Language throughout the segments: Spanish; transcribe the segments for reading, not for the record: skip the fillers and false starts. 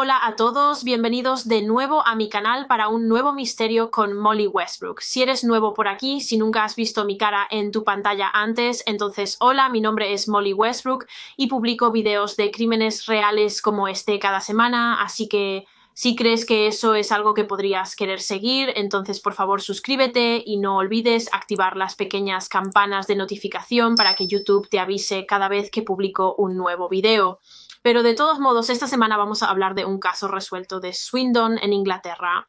Hola a todos, bienvenidos de nuevo a mi canal para un nuevo misterio con Molly Westbrook. Si eres nuevo por aquí, si nunca has visto mi cara en tu pantalla antes, entonces hola, mi nombre es Molly Westbrook y publico videos de crímenes reales como este cada semana, así que si crees que eso es algo que podrías querer seguir, entonces por favor suscríbete y no olvides activar las pequeñas campanas de notificación para que YouTube te avise cada vez que publico un nuevo video. Pero de todos modos, esta semana vamos a hablar de un caso resuelto de Swindon en Inglaterra.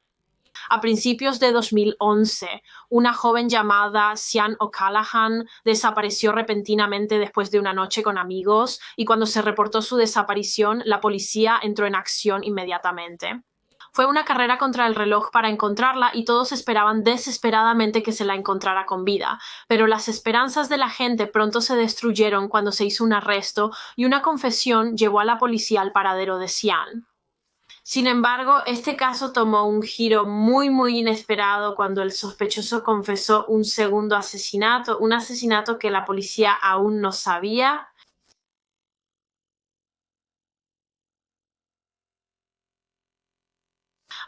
A principios de 2011, una joven llamada Sian O'Callaghan desapareció repentinamente después de una noche con amigos y cuando se reportó su desaparición, la policía entró en acción inmediatamente. Fue una carrera contra el reloj para encontrarla y todos esperaban desesperadamente que se la encontrara con vida, pero las esperanzas de la gente pronto se destruyeron cuando se hizo un arresto y una confesión llevó a la policía al paradero de Sian. Sin embargo, este caso tomó un giro muy inesperado cuando el sospechoso confesó un segundo asesinato, un asesinato que la policía aún no sabía.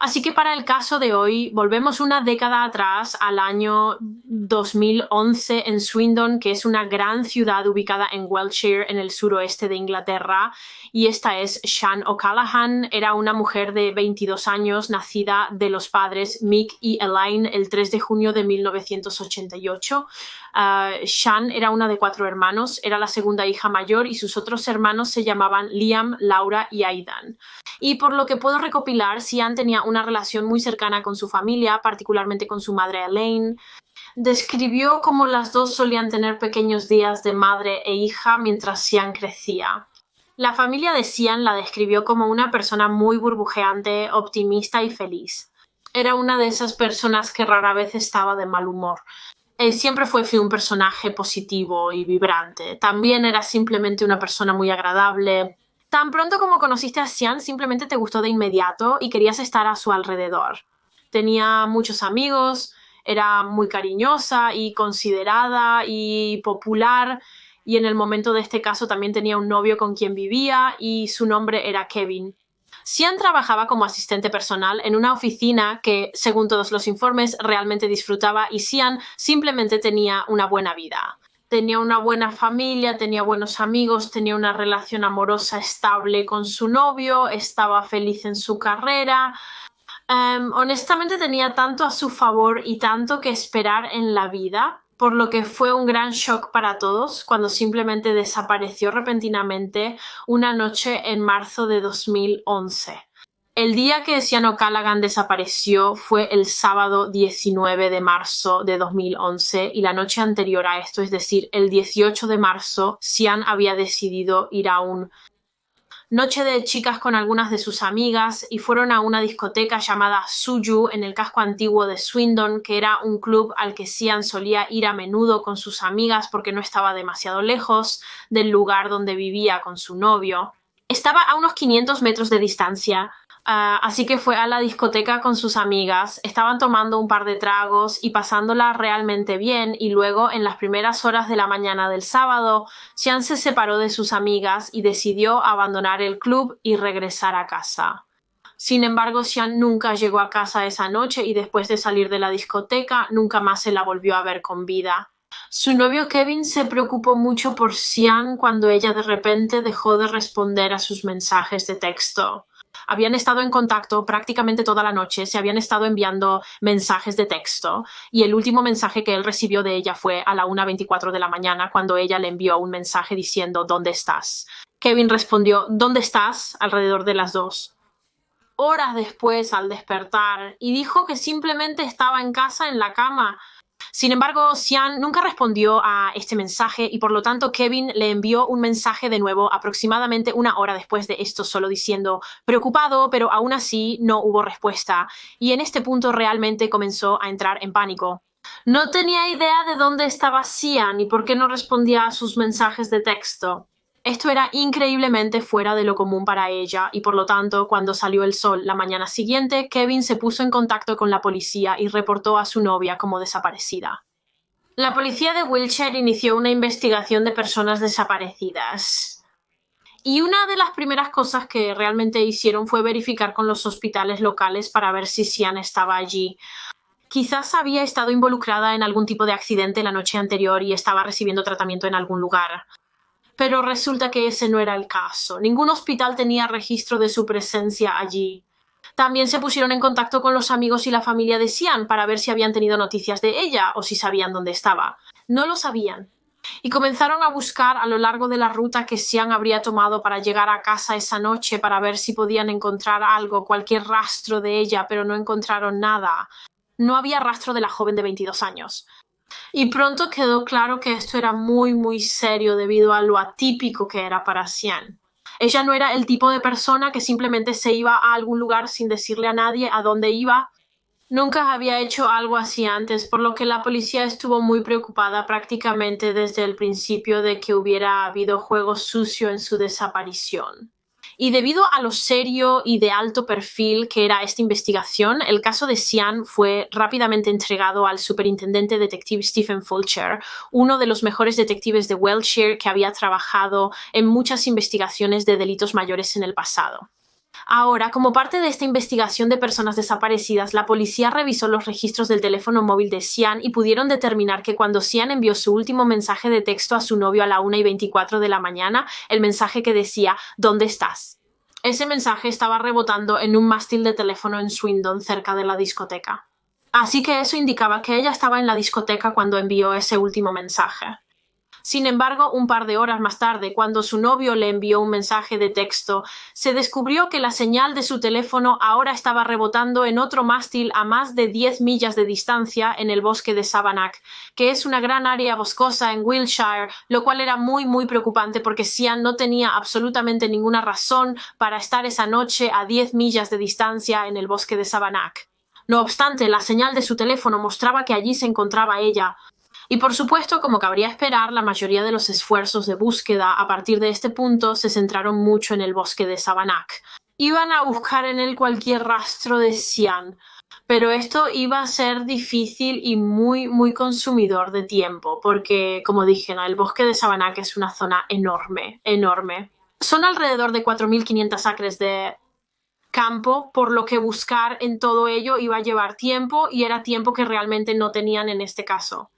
Así que para el caso de hoy volvemos una década atrás al año 2011 en Swindon, que es una gran ciudad ubicada en Wiltshire, en el suroeste de Inglaterra, y esta es Sian O'Callaghan. Era una mujer de 22 años, nacida de los padres Mick y Elaine el 3 de junio de 1988. Sian era una de 4 hermanos, era la segunda hija mayor y sus otros hermanos se llamaban Liam, Laura y Aidan. Y por lo que puedo recopilar, Sian tenía una relación muy cercana con su familia, particularmente con su madre Elaine. Describió cómo las dos solían tener pequeños días de madre e hija mientras Sian crecía. La familia de Sian la describió como una persona muy burbujeante, optimista y feliz. Era una de esas personas que rara vez estaba de mal humor. Siempre fue un personaje positivo y vibrante. También era simplemente una persona muy agradable. Tan pronto como conociste a Sian, simplemente te gustó de inmediato y querías estar a su alrededor. Tenía muchos amigos, era muy cariñosa y considerada y popular, y en el momento de este caso también tenía un novio con quien vivía y su nombre era Kevin. Sian trabajaba como asistente personal en una oficina que, según todos los informes, realmente disfrutaba y Sian simplemente tenía una buena vida. Tenía una buena familia, tenía buenos amigos, tenía una relación amorosa estable con su novio, estaba feliz en su carrera. Honestamente tenía tanto a su favor y tanto que esperar en la vida, por lo que fue un gran shock para todos cuando simplemente desapareció repentinamente una noche en marzo de 2011. El día que Sian O'Callaghan desapareció fue el sábado 19 de marzo de 2011 y la noche anterior a esto, es decir, el 18 de marzo, Sian había decidido ir a un noche de chicas con algunas de sus amigas y fueron a una discoteca llamada Suju en el casco antiguo de Swindon, que era un club al que Sian solía ir a menudo con sus amigas porque no estaba demasiado lejos del lugar donde vivía con su novio. Estaba a unos 500 metros de distancia. Así que fue a la discoteca con sus amigas, estaban tomando un par de tragos y pasándola realmente bien y luego en las primeras horas de la mañana del sábado, Sian se separó de sus amigas y decidió abandonar el club y regresar a casa. Sin embargo, Sian nunca llegó a casa esa noche y después de salir de la discoteca nunca más se la volvió a ver con vida. Su novio Kevin se preocupó mucho por Sian cuando ella de repente dejó de responder a sus mensajes de texto. Habían estado en contacto prácticamente toda la noche, se habían estado enviando mensajes de texto y el último mensaje que él recibió de ella fue a la 1:24 de la mañana cuando ella le envió un mensaje diciendo ¿dónde estás? Kevin respondió ¿dónde estás? Alrededor de las 2. Horas después al despertar y dijo que simplemente estaba en casa en la cama. Sin embargo, Sian nunca respondió a este mensaje y por lo tanto Kevin le envió un mensaje de nuevo aproximadamente una hora después de esto, solo diciendo preocupado, pero aún así no hubo respuesta y en este punto realmente comenzó a entrar en pánico. No tenía idea de dónde estaba Sian y por qué no respondía a sus mensajes de texto. Esto era increíblemente fuera de lo común para ella y por lo tanto, cuando salió el sol la mañana siguiente, Kevin se puso en contacto con la policía y reportó a su novia como desaparecida. La policía de Wiltshire inició una investigación de personas desaparecidas. Y una de las primeras cosas que realmente hicieron fue verificar con los hospitales locales para ver si Sian estaba allí. Quizás había estado involucrada en algún tipo de accidente la noche anterior y estaba recibiendo tratamiento en algún lugar. Pero resulta que ese no era el caso. Ningún hospital tenía registro de su presencia allí. También se pusieron en contacto con los amigos y la familia de Sian para ver si habían tenido noticias de ella o si sabían dónde estaba. No lo sabían. Y comenzaron a buscar a lo largo de la ruta que Sian habría tomado para llegar a casa esa noche para ver si podían encontrar algo, cualquier rastro de ella, pero no encontraron nada. No había rastro de la joven de 22 años. Y pronto quedó claro que esto era muy, muy serio debido a lo atípico que era para Sian. Ella no era el tipo de persona que simplemente se iba a algún lugar sin decirle a nadie a dónde iba. Nunca había hecho algo así antes, por lo que la policía estuvo muy preocupada prácticamente desde el principio de que hubiera habido juego sucio en su desaparición. Y debido a lo serio y de alto perfil que era esta investigación, el caso de Sian fue rápidamente entregado al superintendente detective Stephen Fulcher, uno de los mejores detectives de Wiltshire que había trabajado en muchas investigaciones de delitos mayores en el pasado. Ahora, como parte de esta investigación de personas desaparecidas, la policía revisó los registros del teléfono móvil de Sian y pudieron determinar que cuando Sian envió su último mensaje de texto a su novio a la 1:24 de la mañana, el mensaje que decía «¿Dónde estás?». Ese mensaje estaba rebotando en un mástil de teléfono en Swindon, cerca de la discoteca. Así que eso indicaba que ella estaba en la discoteca cuando envió ese último mensaje. Sin embargo, un par de horas más tarde, cuando su novio le envió un mensaje de texto, se descubrió que la señal de su teléfono ahora estaba rebotando en otro mástil a más de 10 millas de distancia en el bosque de Savanack, que es una gran área boscosa en Wiltshire, lo cual era muy muy preocupante porque Sian no tenía absolutamente ninguna razón para estar esa noche a 10 millas de distancia en el bosque de Savanack. No obstante, la señal de su teléfono mostraba que allí se encontraba ella. Y por supuesto, como cabría esperar, la mayoría de los esfuerzos de búsqueda a partir de este punto se centraron mucho en el bosque de Savanack. Iban a buscar en él cualquier rastro de Sian, pero esto iba a ser difícil y muy, muy consumidor de tiempo, porque, como dije, ¿no? El bosque de Savanack es una zona enorme, enorme. Son alrededor de 4.500 acres de campo, por lo que buscar en todo ello iba a llevar tiempo y era tiempo que realmente no tenían en este caso.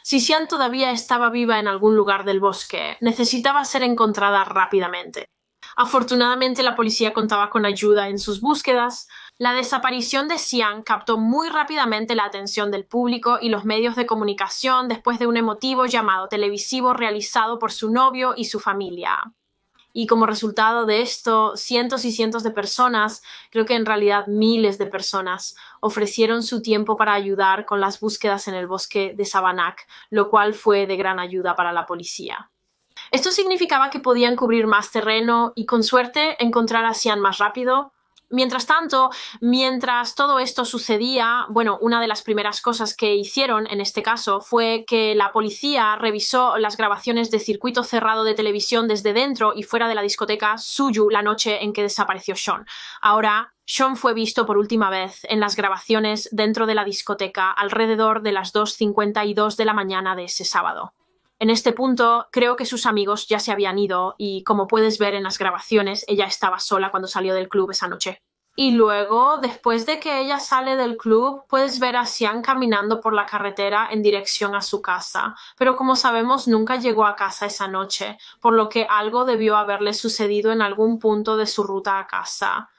Si Sian todavía estaba viva en algún lugar del bosque, necesitaba ser encontrada rápidamente. Afortunadamente, la policía contaba con ayuda en sus búsquedas. La desaparición de Sian captó muy rápidamente la atención del público y los medios de comunicación después de un emotivo llamado televisivo realizado por su novio y su familia. Y como resultado de esto, cientos y cientos de personas, creo que en realidad miles de personas, ofrecieron su tiempo para ayudar con las búsquedas en el bosque de Savanack, lo cual fue de gran ayuda para la policía. Esto significaba que podían cubrir más terreno y, con suerte, encontrar a Sian más rápido. Mientras tanto, mientras todo esto sucedía, bueno, una de las primeras cosas que hicieron en este caso fue que la policía revisó las grabaciones de circuito cerrado de televisión desde dentro y fuera de la discoteca Suyu la noche en que desapareció Sean. Ahora, Sean fue visto por última vez en las grabaciones dentro de la discoteca alrededor de las 2:52 de la mañana de ese sábado. En este punto, creo que sus amigos ya se habían ido y, como puedes ver en las grabaciones, ella estaba sola cuando salió del club esa noche. Y luego, después de que ella sale del club, puedes ver a Sian caminando por la carretera en dirección a su casa. Pero como sabemos, nunca llegó a casa esa noche, por lo que algo debió haberle sucedido en algún punto de su ruta a casa.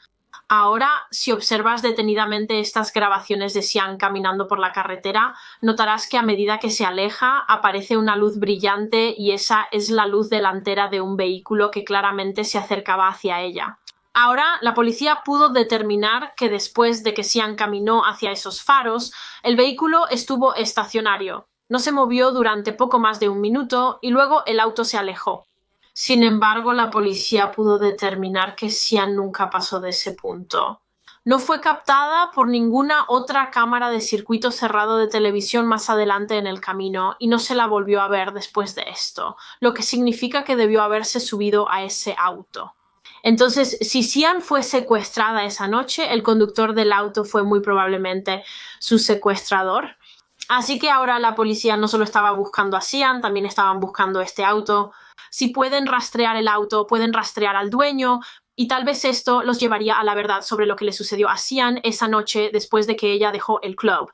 Ahora, si observas detenidamente estas grabaciones de Sian caminando por la carretera, notarás que a medida que se aleja aparece una luz brillante y esa es la luz delantera de un vehículo que claramente se acercaba hacia ella. Ahora, la policía pudo determinar que después de que Sian caminó hacia esos faros, el vehículo estuvo estacionario. No se movió durante poco más de un minuto y luego el auto se alejó. Sin embargo, la policía pudo determinar que Sian nunca pasó de ese punto. No fue captada por ninguna otra cámara de circuito cerrado de televisión más adelante en el camino y no se la volvió a ver después de esto, lo que significa que debió haberse subido a ese auto. Entonces, si Sian fue secuestrada esa noche, el conductor del auto fue muy probablemente su secuestrador. Así que ahora la policía no solo estaba buscando a Sian, también estaban buscando este auto. Si pueden rastrear el auto, pueden rastrear al dueño, y tal vez esto los llevaría a la verdad sobre lo que le sucedió a Sian esa noche después de que ella dejó el club.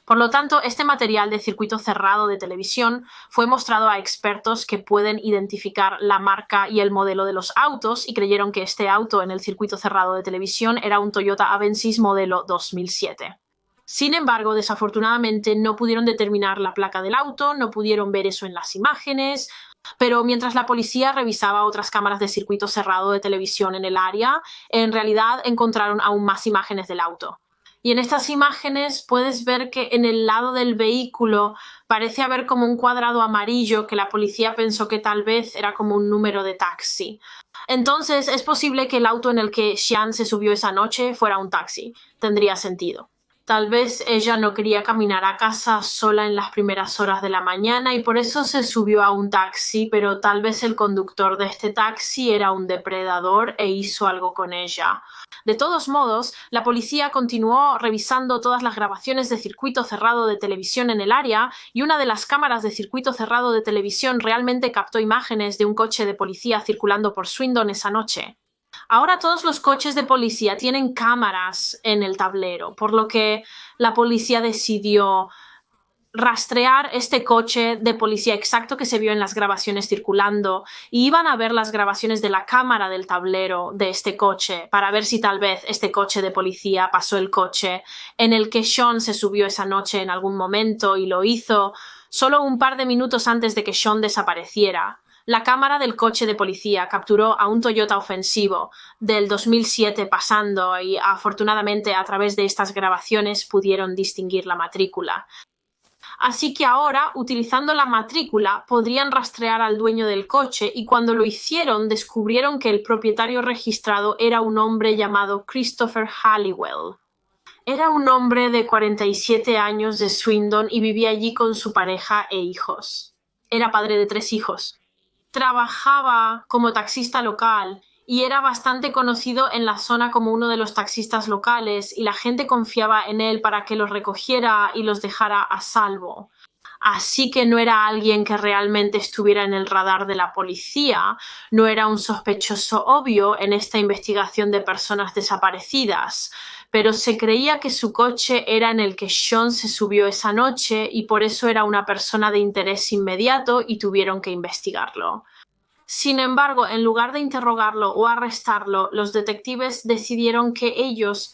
Por lo tanto, este material de circuito cerrado de televisión fue mostrado a expertos que pueden identificar la marca y el modelo de los autos y creyeron que este auto en el circuito cerrado de televisión era un Toyota Avensis modelo 2007. Sin embargo, desafortunadamente no pudieron determinar la placa del auto, no pudieron ver eso en las imágenes, pero mientras la policía revisaba otras cámaras de circuito cerrado de televisión en el área, en realidad encontraron aún más imágenes del auto. Y en estas imágenes puedes ver que en el lado del vehículo parece haber como un cuadrado amarillo que la policía pensó que tal vez era como un número de taxi. Entonces es posible que el auto en el que Sian se subió esa noche fuera un taxi. Tendría sentido. Tal vez ella no quería caminar a casa sola en las primeras horas de la mañana y por eso se subió a un taxi, pero tal vez el conductor de este taxi era un depredador e hizo algo con ella. De todos modos, la policía continuó revisando todas las grabaciones de circuito cerrado de televisión en el área y una de las cámaras de circuito cerrado de televisión realmente captó imágenes de un coche de policía circulando por Swindon esa noche. Ahora todos los coches de policía tienen cámaras en el tablero, por lo que la policía decidió rastrear este coche de policía exacto que se vio en las grabaciones circulando y iban a ver las grabaciones de la cámara del tablero de este coche para ver si tal vez este coche de policía pasó el coche en el que Sean se subió esa noche en algún momento y lo hizo solo un par de minutos antes de que Sean desapareciera. La cámara del coche de policía capturó a un Toyota ofensivo del 2007 pasando y afortunadamente a través de estas grabaciones pudieron distinguir la matrícula. Así que ahora, utilizando la matrícula, podrían rastrear al dueño del coche y cuando lo hicieron descubrieron que el propietario registrado era un hombre llamado Christopher Halliwell. Era un hombre de 47 años de Swindon y vivía allí con su pareja e hijos. Era padre de 3 hijos. Trabajaba como taxista local y era bastante conocido en la zona como uno de los taxistas locales y la gente confiaba en él para que los recogiera y los dejara a salvo. Así que no era alguien que realmente estuviera en el radar de la policía, no era un sospechoso obvio en esta investigación de personas desaparecidas, pero se creía que su coche era en el que Sean se subió esa noche y por eso era una persona de interés inmediato y tuvieron que investigarlo. Sin embargo, en lugar de interrogarlo o arrestarlo, los detectives decidieron que ellos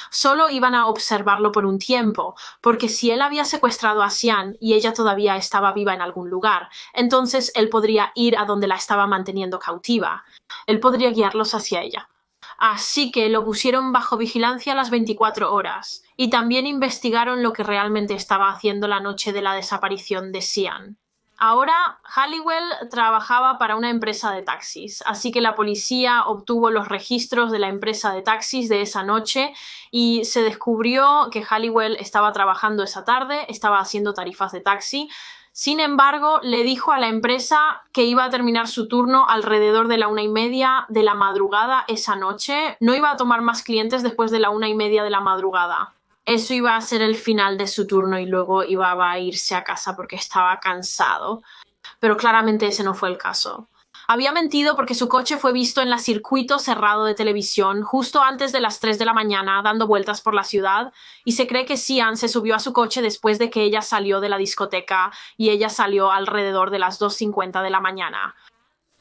solo iban a observarlo por un tiempo, porque si él había secuestrado a Sian y ella todavía estaba viva en algún lugar, entonces él podría ir a donde la estaba manteniendo cautiva. Él podría guiarlos hacia ella. Así que lo pusieron bajo vigilancia las 24 horas y también investigaron lo que realmente estaba haciendo la noche de la desaparición de Sian. Ahora, Halliwell trabajaba para una empresa de taxis, así que la policía obtuvo los registros de la empresa de taxis de esa noche y se descubrió que Halliwell estaba trabajando esa tarde, estaba haciendo tarifas de taxi. Sin embargo, le dijo a la empresa que iba a terminar su turno alrededor de la 1:30 de la madrugada esa noche. No iba a tomar más clientes después de la 1:30 de la madrugada. Eso iba a ser el final de su turno y luego iba a irse a casa porque estaba cansado. Pero claramente ese no fue el caso. Había mentido porque su coche fue visto en el circuito cerrado de televisión justo antes de las 3 de la mañana dando vueltas por la ciudad y se cree que Sian se subió a su coche después de que ella salió de la discoteca y ella salió alrededor de las 2:50 de la mañana.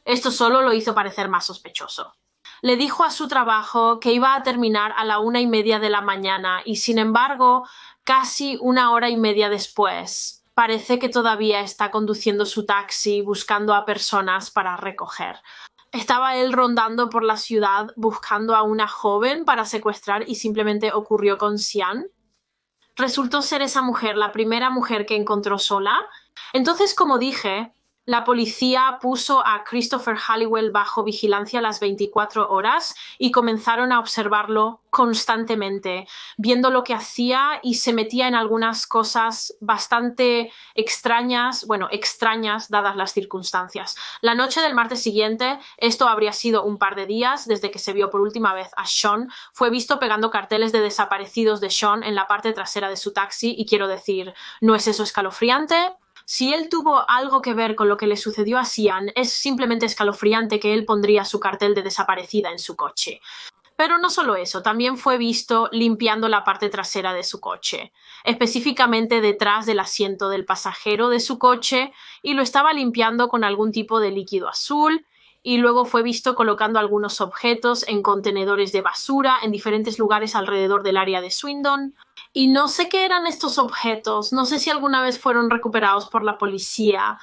Esto solo lo hizo parecer más sospechoso. Le dijo a su trabajo que iba a terminar a la 1:30 de la mañana y, sin embargo, casi 1 hora y media después, parece que todavía está conduciendo su taxi buscando a personas para recoger. Estaba él rondando por la ciudad buscando a una joven para secuestrar y simplemente ocurrió con Sian. Resultó ser esa mujer la primera mujer que encontró sola. Entonces, como dije, la policía puso a Christopher Halliwell bajo vigilancia las 24 horas y comenzaron a observarlo constantemente, viendo lo que hacía y se metía en algunas cosas bastante extrañas dadas las circunstancias. La noche del martes siguiente, esto habría sido un par de días desde que se vio por última vez a Sean, fue visto pegando carteles de desaparecidos de Sean en la parte trasera de su taxi y quiero decir, ¿no es eso escalofriante? Si él tuvo algo que ver con lo que le sucedió a Sian, es simplemente escalofriante que él pondría su cartel de desaparecida en su coche. Pero no solo eso, también fue visto limpiando la parte trasera de su coche, específicamente detrás del asiento del pasajero de su coche, y lo estaba limpiando con algún tipo de líquido azul, y luego fue visto colocando algunos objetos en contenedores de basura en diferentes lugares alrededor del área de Swindon. Y no sé qué eran estos objetos, no sé si alguna vez fueron recuperados por la policía.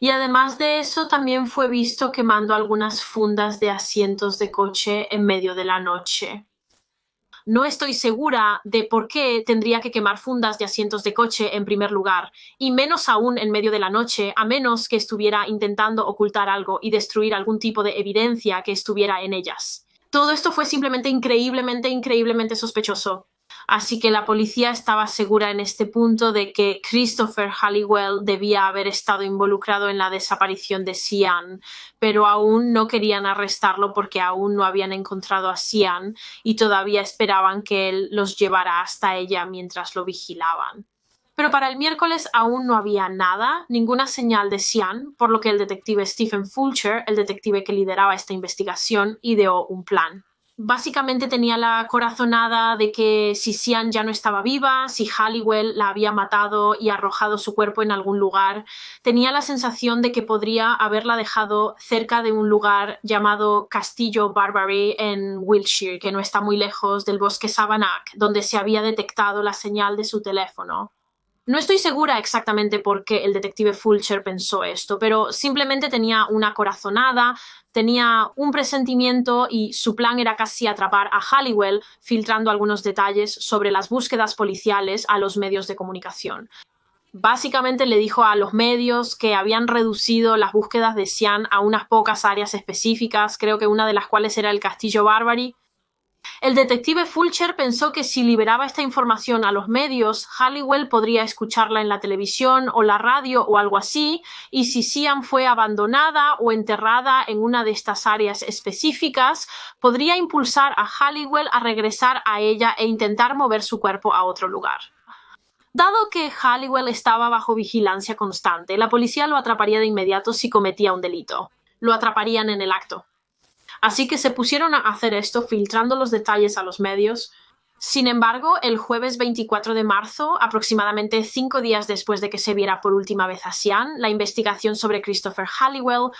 Y además de eso, también fue visto quemando algunas fundas de asientos de coche en medio de la noche. No estoy segura de por qué tendría que quemar fundas de asientos de coche en primer lugar, y menos aún en medio de la noche, a menos que estuviera intentando ocultar algo y destruir algún tipo de evidencia que estuviera en ellas. Todo esto fue simplemente increíblemente sospechoso. Así que la policía estaba segura en este punto de que Christopher Halliwell debía haber estado involucrado en la desaparición de Sian, pero aún no querían arrestarlo porque aún no habían encontrado a Sian y todavía esperaban que él los llevara hasta ella mientras lo vigilaban. Pero para el miércoles aún no había nada, ninguna señal de Sian, por lo que el detective Stephen Fulcher, el detective que lideraba esta investigación, ideó un plan. Básicamente tenía la corazonada de que si Sian ya no estaba viva, si Halliwell la había matado y arrojado su cuerpo en algún lugar, tenía la sensación de que podría haberla dejado cerca de un lugar llamado Castillo Barbary en Wiltshire, que no está muy lejos del bosque Savanac, donde se había detectado la señal de su teléfono. No estoy segura exactamente por qué el detective Fulcher pensó esto, pero simplemente tenía una corazonada, tenía un presentimiento y su plan era casi atrapar a Halliwell filtrando algunos detalles sobre las búsquedas policiales a los medios de comunicación. Básicamente le dijo a los medios que habían reducido las búsquedas de Sian a unas pocas áreas específicas, creo que una de las cuales era el Castillo Barbary. El detective Fulcher pensó que si liberaba esta información a los medios, Halliwell podría escucharla en la televisión o la radio o algo así, y si Sian fue abandonada o enterrada en una de estas áreas específicas, podría impulsar a Halliwell a regresar a ella e intentar mover su cuerpo a otro lugar. Dado que Halliwell estaba bajo vigilancia constante, la policía lo atraparía de inmediato si cometía un delito. Lo atraparían en el acto. Así que se pusieron a hacer esto filtrando los detalles a los medios. Sin embargo, el jueves 24 de marzo, aproximadamente 5 días después de que se viera por última vez a Sian, la investigación sobre Christopher Halliwell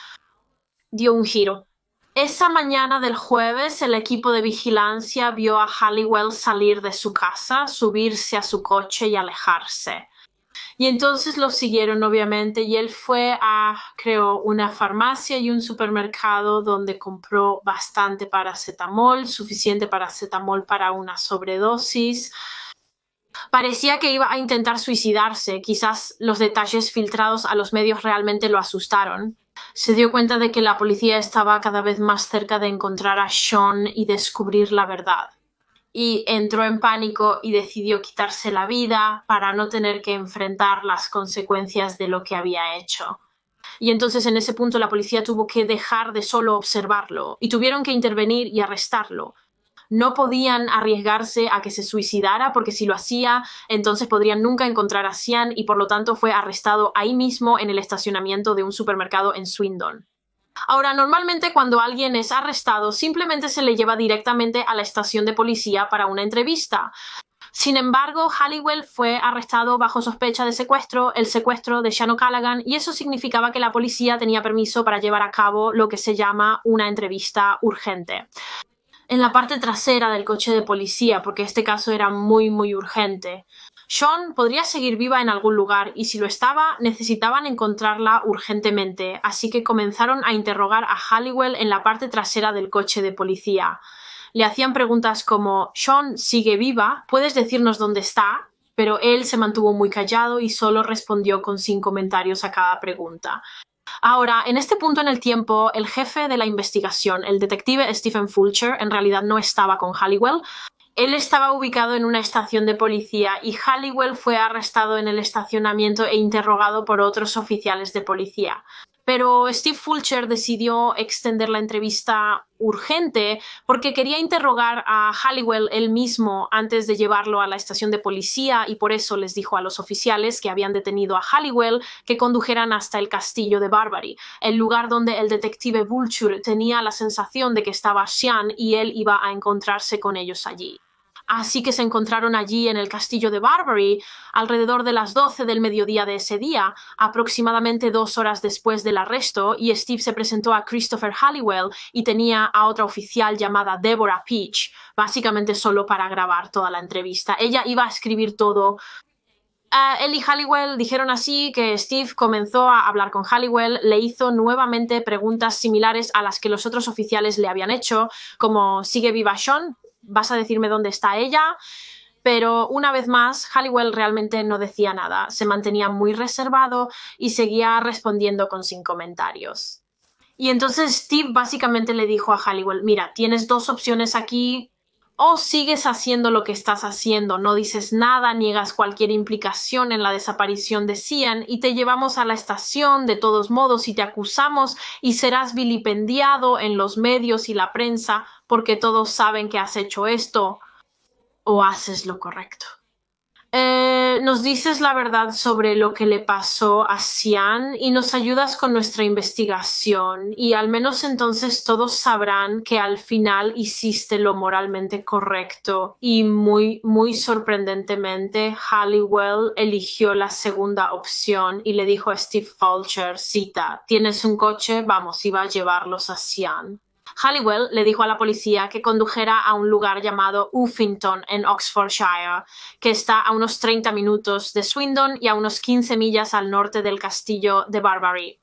dio un giro. Esa mañana del jueves, el equipo de vigilancia vio a Halliwell salir de su casa, subirse a su coche y alejarse. Y entonces lo siguieron, obviamente, y él fue a, creo, una farmacia y un supermercado donde compró bastante paracetamol, suficiente paracetamol para una sobredosis. Parecía que iba a intentar suicidarse. Quizás los detalles filtrados a los medios realmente lo asustaron. Se dio cuenta de que la policía estaba cada vez más cerca de encontrar a Sean y descubrir la verdad. Y entró en pánico y decidió quitarse la vida para no tener que enfrentar las consecuencias de lo que había hecho. Y entonces en ese punto la policía tuvo que dejar de solo observarlo y tuvieron que intervenir y arrestarlo. No podían arriesgarse a que se suicidara porque si lo hacía, entonces podrían nunca encontrar a Sian y por lo tanto fue arrestado ahí mismo en el estacionamiento de un supermercado en Swindon. Ahora, normalmente cuando alguien es arrestado, simplemente se le lleva directamente a la estación de policía para una entrevista. Sin embargo, Halliwell fue arrestado bajo sospecha de secuestro, el secuestro de Sean O'Callaghan, y eso significaba que la policía tenía permiso para llevar a cabo lo que se llama una entrevista urgente. En la parte trasera del coche de policía, porque este caso era muy urgente. Sean podría seguir viva en algún lugar y si lo estaba, necesitaban encontrarla urgentemente, así que comenzaron a interrogar a Halliwell en la parte trasera del coche de policía. Le hacían preguntas como «Sean sigue viva, ¿puedes decirnos dónde está?» Pero él se mantuvo muy callado y solo respondió sin comentarios a cada pregunta. Ahora, en este punto en el tiempo, el jefe de la investigación, el detective Stephen Fulcher, en realidad no estaba con Halliwell. Él estaba ubicado en una estación de policía y Halliwell fue arrestado en el estacionamiento e interrogado por otros oficiales de policía. Pero Steve Fulcher decidió extender la entrevista urgente porque quería interrogar a Halliwell él mismo antes de llevarlo a la estación de policía y por eso les dijo a los oficiales que habían detenido a Halliwell que condujeran hasta el castillo de Barbary, el lugar donde el detective Vulture tenía la sensación de que estaba Sian y él iba a encontrarse con ellos allí. Así que se encontraron allí en el castillo de Barbary alrededor de las 12 del mediodía de ese día, aproximadamente 2 horas después del arresto, y Steve se presentó a Christopher Halliwell y tenía a otra oficial llamada Deborah Peach, básicamente solo para grabar toda la entrevista. Ella iba a escribir todo. Él y Halliwell dijeron así que Steve comenzó a hablar con Halliwell, le hizo nuevamente preguntas similares a las que los otros oficiales le habían hecho, como ¿sigue viva Sean? ¿Vas a decirme dónde está ella? Pero una vez más, Halliwell realmente no decía nada, se mantenía muy reservado y seguía respondiendo sin comentarios. Y entonces Steve básicamente le dijo a Halliwell, mira, tienes 2 opciones aquí, o sigues haciendo lo que estás haciendo, no dices nada, niegas cualquier implicación en la desaparición de Sian y te llevamos a la estación de todos modos y te acusamos y serás vilipendiado en los medios y la prensa porque todos saben que has hecho esto o haces lo correcto. Nos dices la verdad sobre lo que le pasó a Sian y nos ayudas con nuestra investigación y al menos entonces todos sabrán que al final hiciste lo moralmente correcto y muy, muy sorprendentemente Halliwell eligió la segunda opción y le dijo a Steve Fulcher, cita, ¿tienes un coche? Vamos, iba a llevarlos a Sian. Halliwell le dijo a la policía que condujera a un lugar llamado Uffington en Oxfordshire, que está a unos 30 minutos de Swindon y a unos 15 millas al norte del castillo de Barbary.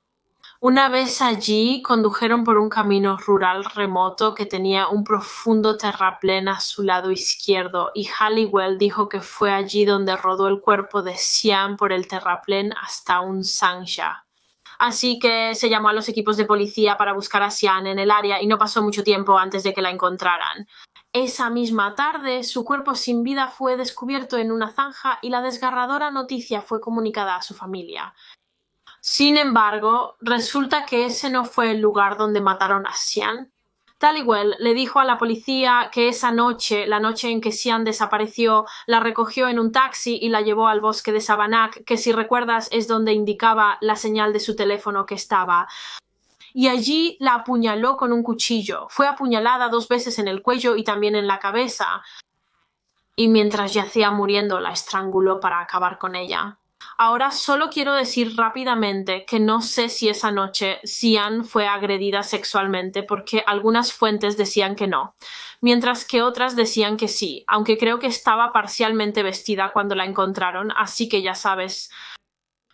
Una vez allí, condujeron por un camino rural remoto que tenía un profundo terraplén a su lado izquierdo y Halliwell dijo que fue allí donde rodó el cuerpo de Sian por el terraplén hasta un Sangsha. Así que se llamó a los equipos de policía para buscar a Sian en el área y no pasó mucho tiempo antes de que la encontraran. Esa misma tarde, su cuerpo sin vida fue descubierto en una zanja y la desgarradora noticia fue comunicada a su familia. Sin embargo, resulta que ese no fue el lugar donde mataron a Sian. Halliwell le dijo a la policía que esa noche, la noche en que Sian desapareció, la recogió en un taxi y la llevó al bosque de Savannah, que si recuerdas es donde indicaba la señal de su teléfono que estaba. Y allí la apuñaló con un cuchillo. Fue apuñalada 2 veces en el cuello y también en la cabeza. Y mientras yacía muriendo, la estranguló para acabar con ella. Ahora solo quiero decir rápidamente que no sé si esa noche Sian fue agredida sexualmente porque algunas fuentes decían que no, mientras que otras decían que sí, aunque creo que estaba parcialmente vestida cuando la encontraron, así que ya sabes.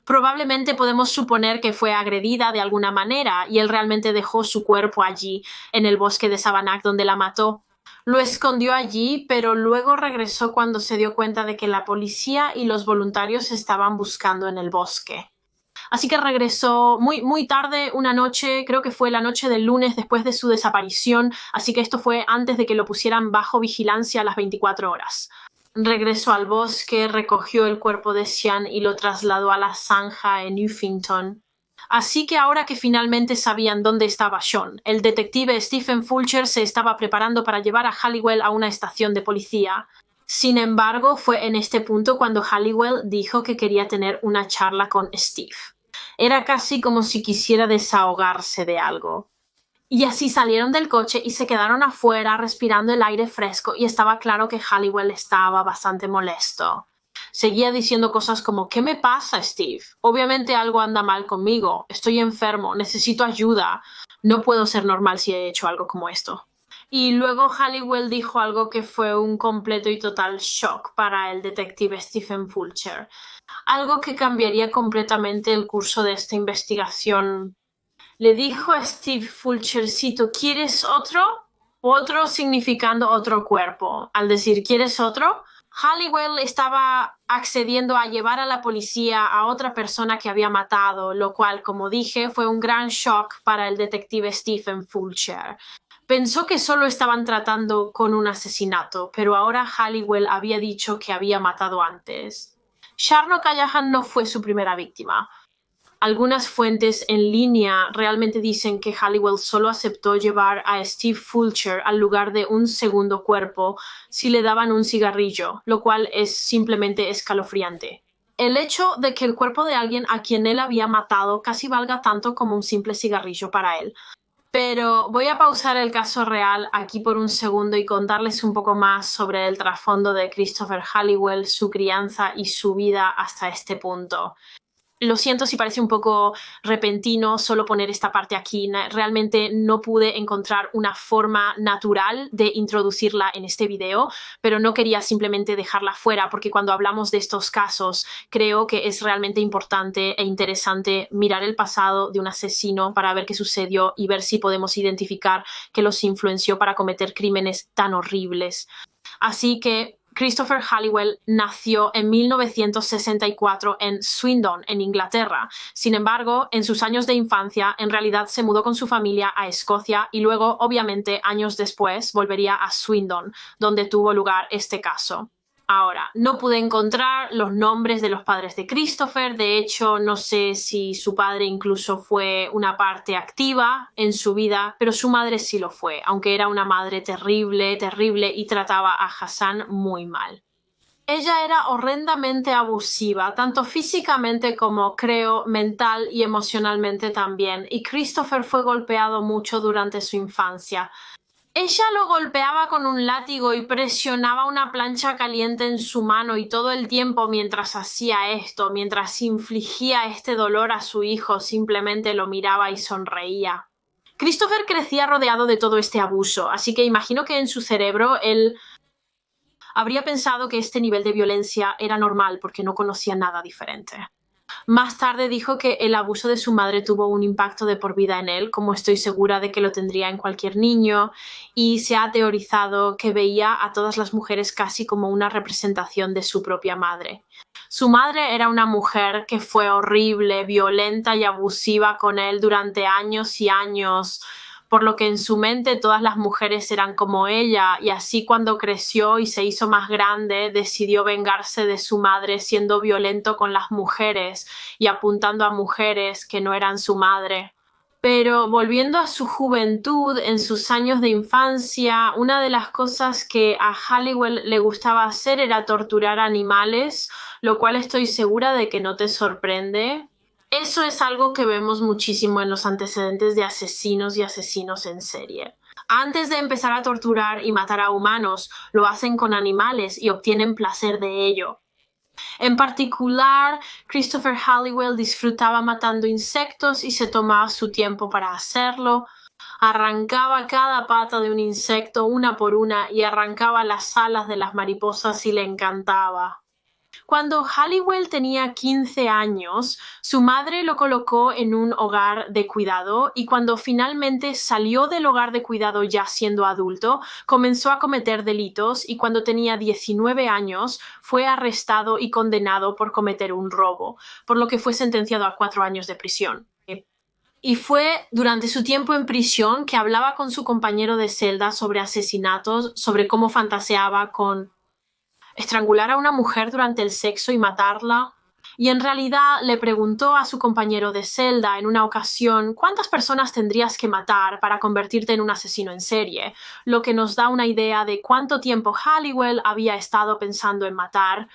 Probablemente podemos suponer que fue agredida de alguna manera y él realmente dejó su cuerpo allí, en el bosque de Savannah donde la mató. Lo escondió allí, pero luego regresó cuando se dio cuenta de que la policía y los voluntarios estaban buscando en el bosque. Así que regresó muy tarde, una noche, creo que fue la noche del lunes después de su desaparición, así que esto fue antes de que lo pusieran bajo vigilancia a las 24 horas. Regresó al bosque, recogió el cuerpo de Sian y lo trasladó a la zanja en Uffington. Así que ahora que finalmente sabían dónde estaba Sean, el detective Stephen Fulcher se estaba preparando para llevar a Halliwell a una estación de policía. Sin embargo, fue en este punto cuando Halliwell dijo que quería tener una charla con Steve. Era casi como si quisiera desahogarse de algo. Y así salieron del coche y se quedaron afuera respirando el aire fresco y estaba claro que Halliwell estaba bastante molesto. Seguía diciendo cosas como ¿qué me pasa, Steve? Obviamente algo anda mal conmigo. Estoy enfermo. Necesito ayuda. No puedo ser normal si he hecho algo como esto. Y luego Halliwell dijo algo que fue un completo y total shock para el detective Stephen Fulcher. Algo que cambiaría completamente el curso de esta investigación. Le dijo a Steve Fulchercito, ¿quieres otro? Otro significando otro cuerpo. Al decir ¿quieres otro? Halliwell estaba accediendo a llevar a la policía a otra persona que había matado, lo cual, como dije, fue un gran shock para el detective Stephen Fulcher. Pensó que solo estaban tratando con un asesinato, pero ahora Halliwell había dicho que había matado antes. Charno Callahan no fue su primera víctima. Algunas fuentes en línea realmente dicen que Halliwell solo aceptó llevar a Steve Fulcher al lugar de un segundo cuerpo si le daban un cigarrillo, lo cual es simplemente escalofriante. El hecho de que el cuerpo de alguien a quien él había matado casi valga tanto como un simple cigarrillo para él. Pero voy a pausar el caso real aquí por un segundo y contarles un poco más sobre el trasfondo de Christopher Halliwell, su crianza y su vida hasta este punto. Lo siento si parece un poco repentino solo poner esta parte aquí. Realmente no pude encontrar una forma natural de introducirla en este video, pero no quería simplemente dejarla fuera porque cuando hablamos de estos casos creo que es realmente importante e interesante mirar el pasado de un asesino para ver qué sucedió y ver si podemos identificar qué los influenció para cometer crímenes tan horribles. Así que Christopher Halliwell nació en 1964 en Swindon, en Inglaterra. Sin embargo, en sus años de infancia, en realidad se mudó con su familia a Escocia y luego, obviamente, años después, volvería a Swindon, donde tuvo lugar este caso. Ahora, no pude encontrar los nombres de los padres de Christopher. De hecho, no sé si su padre incluso fue una parte activa en su vida, pero su madre sí lo fue, aunque era una madre terrible, terrible y trataba a Hassan muy mal. Ella era horrendamente abusiva, tanto físicamente como, creo, mental y emocionalmente también, y Christopher fue golpeado mucho durante su infancia. Ella lo golpeaba con un látigo y presionaba una plancha caliente en su mano y todo el tiempo mientras hacía esto, mientras infligía este dolor a su hijo, simplemente lo miraba y sonreía. Christopher crecía rodeado de todo este abuso, así que imagino que en su cerebro él habría pensado que este nivel de violencia era normal porque no conocía nada diferente. Más tarde dijo que el abuso de su madre tuvo un impacto de por vida en él, como estoy segura de que lo tendría en cualquier niño, y se ha teorizado que veía a todas las mujeres casi como una representación de su propia madre. Su madre era una mujer que fue horrible, violenta y abusiva con él durante años y años, por lo que en su mente todas las mujeres eran como ella, y así cuando creció y se hizo más grande, decidió vengarse de su madre siendo violento con las mujeres y apuntando a mujeres que no eran su madre. Pero volviendo a su juventud, en sus años de infancia, una de las cosas que a Halliwell le gustaba hacer era torturar animales, lo cual estoy segura de que no te sorprende. Eso es algo que vemos muchísimo en los antecedentes de asesinos y asesinos en serie. Antes de empezar a torturar y matar a humanos, lo hacen con animales y obtienen placer de ello. En particular, Christopher Halliwell disfrutaba matando insectos y se tomaba su tiempo para hacerlo. Arrancaba cada pata de un insecto una por una y arrancaba las alas de las mariposas y le encantaba. Cuando Halliwell tenía 15 años, su madre lo colocó en un hogar de cuidado y cuando finalmente salió del hogar de cuidado ya siendo adulto, comenzó a cometer delitos y cuando tenía 19 años fue arrestado y condenado por cometer un robo, por lo que fue sentenciado a 4 años de prisión. Y fue durante su tiempo en prisión que hablaba con su compañero de celda sobre asesinatos, sobre cómo fantaseaba con estrangular a una mujer durante el sexo y matarla. Y en realidad le preguntó a su compañero de celda en una ocasión cuántas personas tendrías que matar para convertirte en un asesino en serie, lo que nos da una idea de cuánto tiempo Halliwell había estado pensando en matar.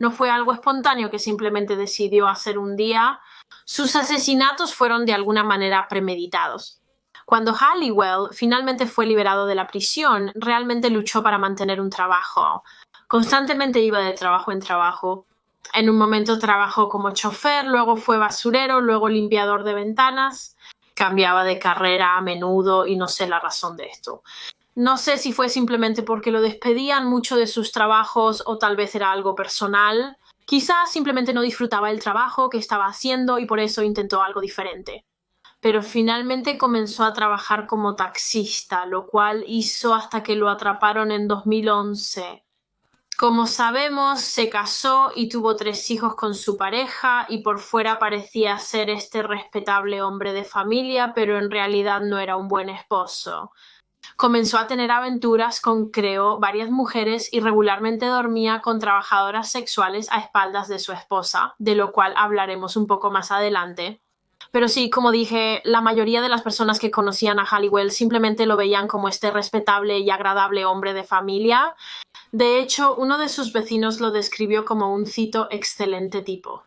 No fue algo espontáneo que simplemente decidió hacer un día. Sus asesinatos fueron de alguna manera premeditados. Cuando Halliwell finalmente fue liberado de la prisión, realmente luchó para mantener un trabajo. Constantemente iba de trabajo en trabajo. En un momento trabajó como chofer, luego fue basurero, luego limpiador de ventanas. Cambiaba de carrera a menudo y no sé la razón de esto. No sé si fue simplemente porque lo despedían mucho de sus trabajos o tal vez era algo personal. Quizás simplemente no disfrutaba el trabajo que estaba haciendo y por eso intentó algo diferente. Pero finalmente comenzó a trabajar como taxista, lo cual hizo hasta que lo atraparon en 2011. Como sabemos, se casó y tuvo 3 hijos con su pareja y por fuera parecía ser este respetable hombre de familia, pero en realidad no era un buen esposo. Comenzó a tener aventuras con, creo, varias mujeres y regularmente dormía con trabajadoras sexuales a espaldas de su esposa, de lo cual hablaremos un poco más adelante. Pero sí, como dije, la mayoría de las personas que conocían a Halliwell simplemente lo veían como este respetable y agradable hombre de familia. De hecho, uno de sus vecinos lo describió como un, cito, excelente tipo.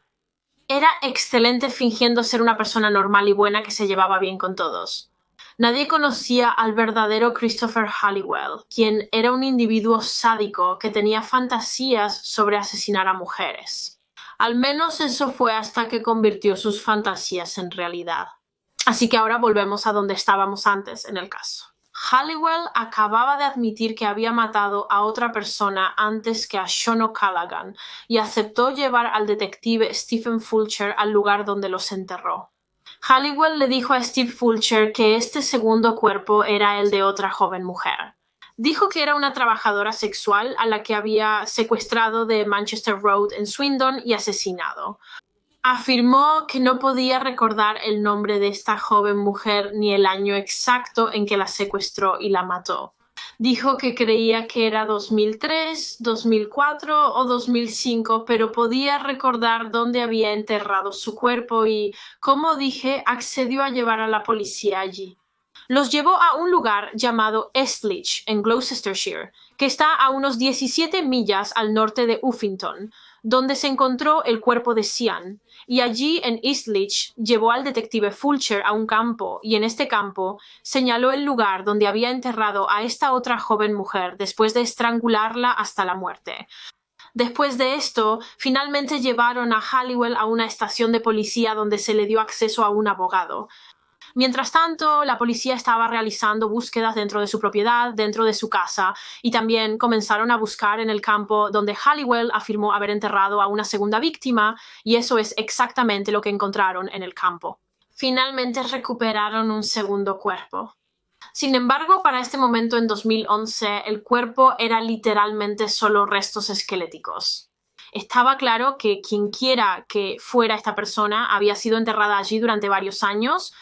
Era excelente fingiendo ser una persona normal y buena que se llevaba bien con todos. Nadie conocía al verdadero Christopher Halliwell, quien era un individuo sádico que tenía fantasías sobre asesinar a mujeres. Al menos eso fue hasta que convirtió sus fantasías en realidad. Así que ahora volvemos a donde estábamos antes en el caso. Halliwell acababa de admitir que había matado a otra persona antes que a Sean O'Callaghan y aceptó llevar al detective Stephen Fulcher al lugar donde los enterró. Halliwell le dijo a Steve Fulcher que este segundo cuerpo era el de otra joven mujer. Dijo que era una trabajadora sexual a la que había secuestrado de Manchester Road en Swindon y asesinado. Afirmó que no podía recordar el nombre de esta joven mujer ni el año exacto en que la secuestró y la mató. Dijo que creía que era 2003, 2004 o 2005, pero podía recordar dónde había enterrado su cuerpo y, como dije, accedió a llevar a la policía allí. Los llevó a un lugar llamado Eastleach, en Gloucestershire, que está a unos 17 millas al norte de Uffington, donde se encontró el cuerpo de Sian, y allí en Eastleach llevó al detective Fulcher a un campo, y en este campo señaló el lugar donde había enterrado a esta otra joven mujer después de estrangularla hasta la muerte. Después de esto, finalmente llevaron a Halliwell a una estación de policía donde se le dio acceso a un abogado. Mientras tanto, la policía estaba realizando búsquedas dentro de su propiedad, dentro de su casa, y también comenzaron a buscar en el campo donde Halliwell afirmó haber enterrado a una segunda víctima, y eso es exactamente lo que encontraron en el campo. Finalmente recuperaron un segundo cuerpo. Sin embargo, para este momento en 2011, el cuerpo era literalmente solo restos esqueléticos. Estaba claro que quienquiera que fuera esta persona había sido enterrada allí durante varios años,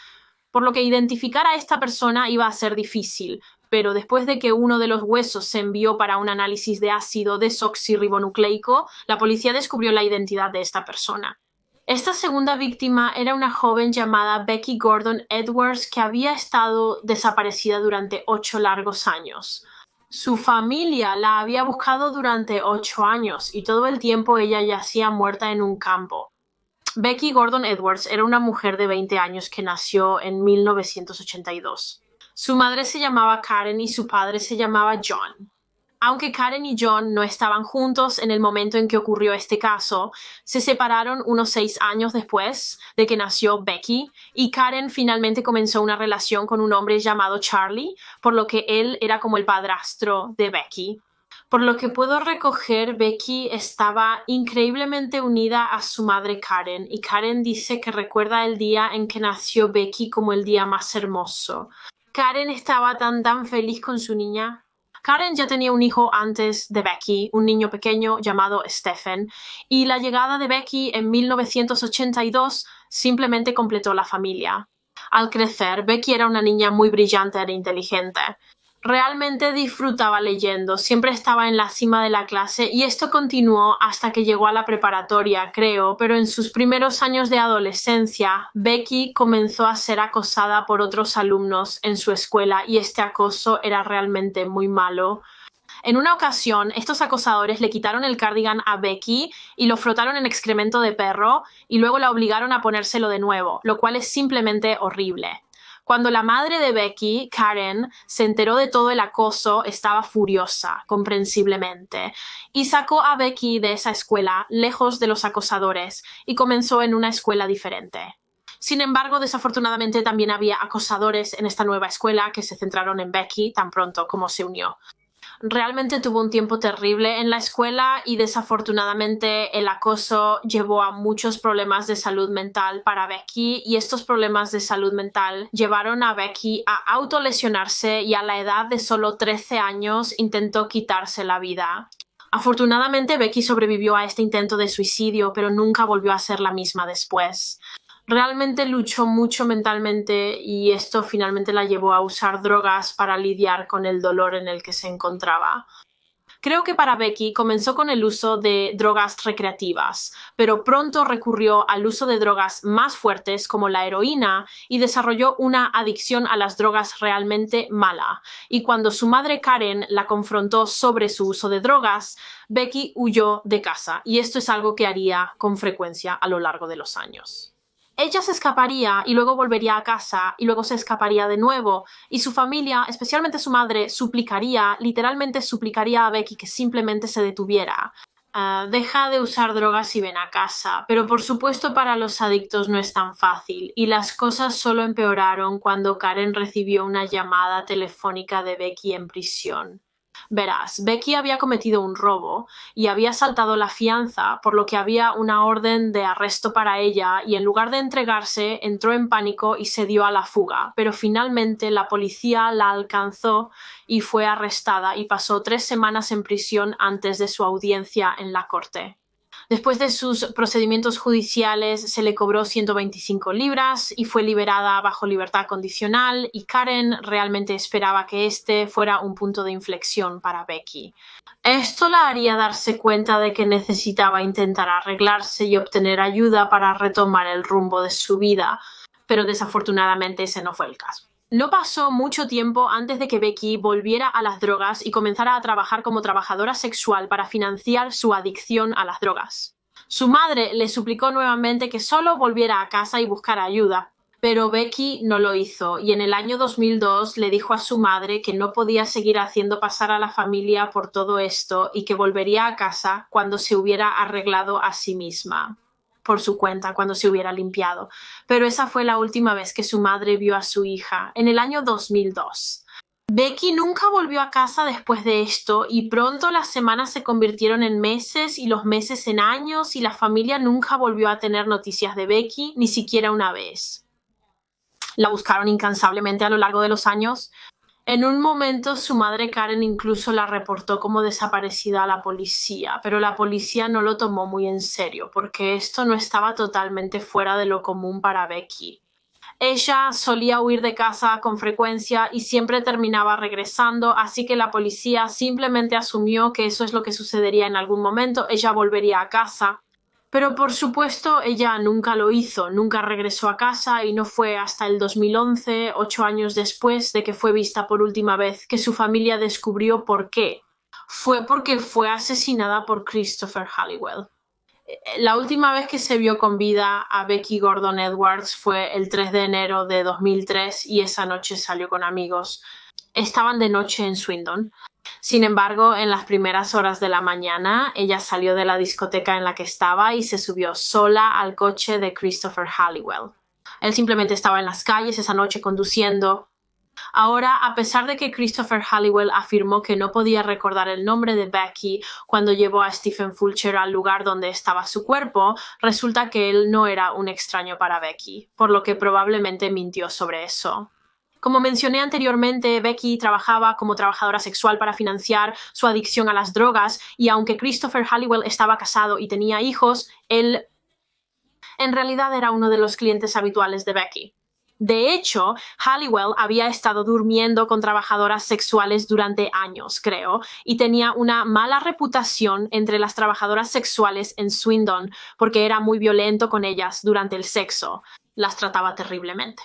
por lo que identificar a esta persona iba a ser difícil, pero después de que uno de los huesos se envió para un análisis de ácido desoxirribonucleico, la policía descubrió la identidad de esta persona. Esta segunda víctima era una joven llamada Becky Gordon Edwards que había estado desaparecida durante 8 largos años. Su familia la había buscado durante 8 años y todo el tiempo ella yacía muerta en un campo. Becky Gordon Edwards era una mujer de 20 años que nació en 1982. Su madre se llamaba Karen y su padre se llamaba John. Aunque Karen y John no estaban juntos en el momento en que ocurrió este caso, se separaron unos 6 años después de que nació Becky y Karen finalmente comenzó una relación con un hombre llamado Charlie, por lo que él era como el padrastro de Becky. Por lo que puedo recoger, Becky estaba increíblemente unida a su madre Karen, y Karen dice que recuerda el día en que nació Becky como el día más hermoso. Karen estaba tan feliz con su niña. Karen ya tenía un hijo antes de Becky, un niño pequeño llamado Stephen, y la llegada de Becky en 1982 simplemente completó la familia. Al crecer, Becky era una niña muy brillante e inteligente. Realmente disfrutaba leyendo, siempre estaba en la cima de la clase y esto continuó hasta que llegó a la preparatoria, creo, pero en sus primeros años de adolescencia, Becky comenzó a ser acosada por otros alumnos en su escuela y este acoso era realmente muy malo. En una ocasión, estos acosadores le quitaron el cardigan a Becky y lo frotaron en excremento de perro y luego la obligaron a ponérselo de nuevo, lo cual es simplemente horrible. Cuando la madre de Becky, Karen, se enteró de todo el acoso, estaba furiosa, comprensiblemente, y sacó a Becky de esa escuela, lejos de los acosadores, y comenzó en una escuela diferente. Sin embargo, desafortunadamente también había acosadores en esta nueva escuela que se centraron en Becky tan pronto como se unió. Realmente tuvo un tiempo terrible en la escuela y desafortunadamente el acoso llevó a muchos problemas de salud mental para Becky y estos problemas de salud mental llevaron a Becky a autolesionarse y a la edad de solo 13 años intentó quitarse la vida. Afortunadamente Becky sobrevivió a este intento de suicidio, pero nunca volvió a ser la misma después. Realmente luchó mucho mentalmente y esto finalmente la llevó a usar drogas para lidiar con el dolor en el que se encontraba. Creo que para Becky comenzó con el uso de drogas recreativas, pero pronto recurrió al uso de drogas más fuertes como la heroína y desarrolló una adicción a las drogas realmente mala. Y cuando su madre Karen la confrontó sobre su uso de drogas, Becky huyó de casa, y esto es algo que haría con frecuencia a lo largo de los años. Ella se escaparía y luego volvería a casa y luego se escaparía de nuevo, y su familia, especialmente su madre, literalmente suplicaría a Becky que simplemente se detuviera. Deja de usar drogas y ven a casa, pero por supuesto para los adictos no es tan fácil, y las cosas solo empeoraron cuando Karen recibió una llamada telefónica de Becky en prisión. Verás, Becky había cometido un robo y había saltado la fianza, por lo que había una orden de arresto para ella, y en lugar de entregarse, entró en pánico y se dio a la fuga, pero finalmente la policía la alcanzó y fue arrestada y pasó 3 semanas en prisión antes de su audiencia en la corte. Después de sus procedimientos judiciales se le cobró 125 libras y fue liberada bajo libertad condicional, y Karen realmente esperaba que este fuera un punto de inflexión para Becky. Esto la haría darse cuenta de que necesitaba intentar arreglarse y obtener ayuda para retomar el rumbo de su vida, pero desafortunadamente ese no fue el caso. No pasó mucho tiempo antes de que Becky volviera a las drogas y comenzara a trabajar como trabajadora sexual para financiar su adicción a las drogas. Su madre le suplicó nuevamente que solo volviera a casa y buscara ayuda, pero Becky no lo hizo, y en el año 2002 le dijo a su madre que no podía seguir haciendo pasar a la familia por todo esto y que volvería a casa cuando se hubiera arreglado a sí misma por su cuenta, cuando se hubiera limpiado. Pero esa fue la última vez que su madre vio a su hija, en el año 2002. Becky nunca volvió a casa después de esto, y pronto las semanas se convirtieron en meses y los meses en años, y la familia nunca volvió a tener noticias de Becky, ni siquiera una vez. La buscaron incansablemente a lo largo de los años. En un momento su madre Karen incluso la reportó como desaparecida a la policía, pero la policía no lo tomó muy en serio porque esto no estaba totalmente fuera de lo común para Becky. Ella solía huir de casa con frecuencia y siempre terminaba regresando, así que la policía simplemente asumió que eso es lo que sucedería en algún momento. Ella volvería a casa. Pero por supuesto ella nunca lo hizo, nunca regresó a casa, y no fue hasta el 2011, 8 años después de que fue vista por última vez, que su familia descubrió por qué. Fue porque fue asesinada por Christopher Halliwell. La última vez que se vio con vida a Becky Gordon Edwards fue el 3 de enero de 2003, y esa noche salió con amigos. Estaban de noche en Swindon. Sin embargo, en las primeras horas de la mañana, ella salió de la discoteca en la que estaba y se subió sola al coche de Christopher Halliwell. Él simplemente estaba en las calles esa noche conduciendo. Ahora, a pesar de que Christopher Halliwell afirmó que no podía recordar el nombre de Becky cuando llevó a Stephen Fulcher al lugar donde estaba su cuerpo, resulta que él no era un extraño para Becky, por lo que probablemente mintió sobre eso. Como mencioné anteriormente, Becky trabajaba como trabajadora sexual para financiar su adicción a las drogas, y aunque Christopher Halliwell estaba casado y tenía hijos, él en realidad era uno de los clientes habituales de Becky. De hecho, Halliwell había estado durmiendo con trabajadoras sexuales durante años, creo, y tenía una mala reputación entre las trabajadoras sexuales en Swindon porque era muy violento con ellas durante el sexo. Las trataba terriblemente.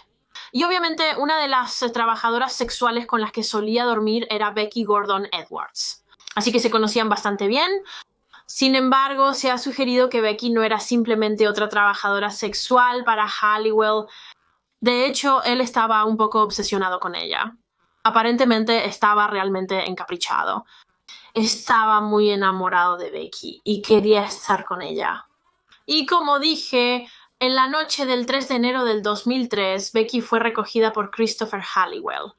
Y obviamente una de las trabajadoras sexuales con las que solía dormir era Becky Gordon Edwards. Así que se conocían bastante bien. Sin embargo, se ha sugerido que Becky no era simplemente otra trabajadora sexual para Halliwell. De hecho, él estaba un poco obsesionado con ella. Aparentemente estaba realmente encaprichado. Estaba muy enamorado de Becky y quería estar con ella. Y como dije, en la noche del 3 de enero del 2003, Becky fue recogida por Christopher Halliwell.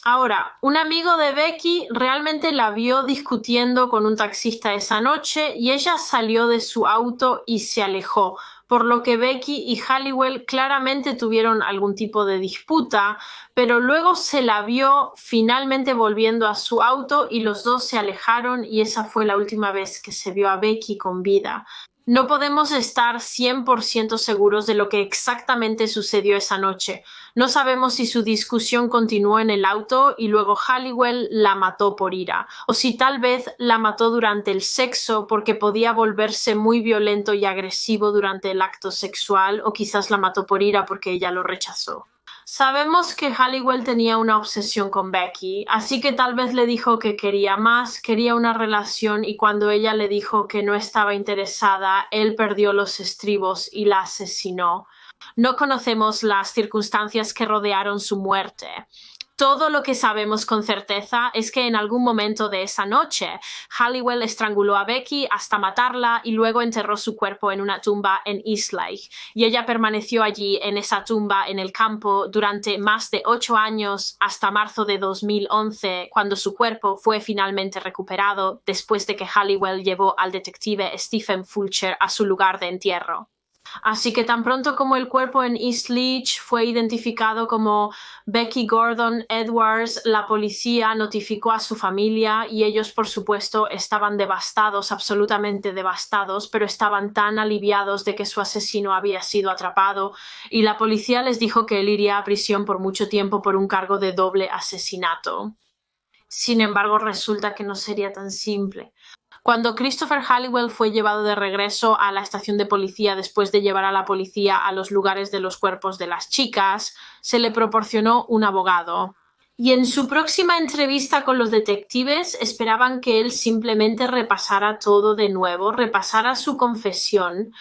Ahora, un amigo de Becky realmente la vio discutiendo con un taxista esa noche, y ella salió de su auto y se alejó, por lo que Becky y Halliwell claramente tuvieron algún tipo de disputa, pero luego se la vio finalmente volviendo a su auto y los dos se alejaron, y esa fue la última vez que se vio a Becky con vida. No podemos estar 100% seguros de lo que exactamente sucedió esa noche. No sabemos si su discusión continuó en el auto y luego Halliwell la mató por ira, o si tal vez la mató durante el sexo porque podía volverse muy violento y agresivo durante el acto sexual, o quizás la mató por ira porque ella lo rechazó. Sabemos que Halliwell tenía una obsesión con Becky, así que tal vez le dijo que quería más, quería una relación, y cuando ella le dijo que no estaba interesada, él perdió los estribos y la asesinó. No conocemos las circunstancias que rodearon su muerte. Todo lo que sabemos con certeza es que en algún momento de esa noche, Halliwell estranguló a Becky hasta matarla y luego enterró su cuerpo en una tumba en Eastlake. Y ella permaneció allí en esa tumba en el campo durante más de 8 años hasta marzo de 2011, cuando su cuerpo fue finalmente recuperado después de que Halliwell llevó al detective Stephen Fulcher a su lugar de entierro. Así que tan pronto como el cuerpo en East Leach fue identificado como Becky Gordon Edwards, la policía notificó a su familia y ellos, por supuesto, estaban devastados, absolutamente devastados, pero estaban tan aliviados de que su asesino había sido atrapado, y la policía les dijo que él iría a prisión por mucho tiempo por un cargo de doble asesinato. Sin embargo, resulta que no sería tan simple. Cuando Christopher Halliwell fue llevado de regreso a la estación de policía después de llevar a la policía a los lugares de los cuerpos de las chicas, se le proporcionó un abogado. Y en su próxima entrevista con los detectives esperaban que él simplemente repasara todo de nuevo, repasara su confesión,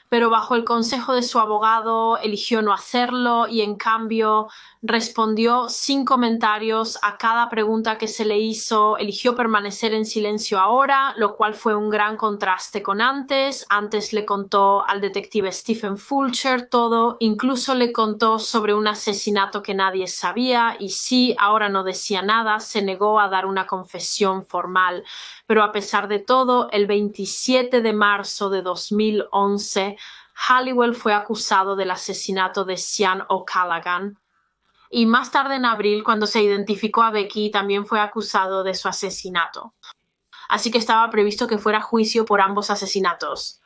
pero bajo el consejo de su abogado eligió no hacerlo y en cambio respondió sin comentarios a cada pregunta que se le hizo, eligió permanecer en silencio ahora, lo cual fue un gran contraste con antes. Antes le contó al detective Stephen Fulcher todo, incluso le contó sobre un asesinato que nadie sabía y sí, ahora no decía nada, se negó a dar una confesión formal. Pero a pesar de todo, el 27 de marzo de 2011, Halliwell fue acusado del asesinato de Sian O'Callaghan. Y más tarde en abril, cuando se identificó a Becky, también fue acusado de su asesinato. Así que estaba previsto que fuera juicio por ambos asesinatos.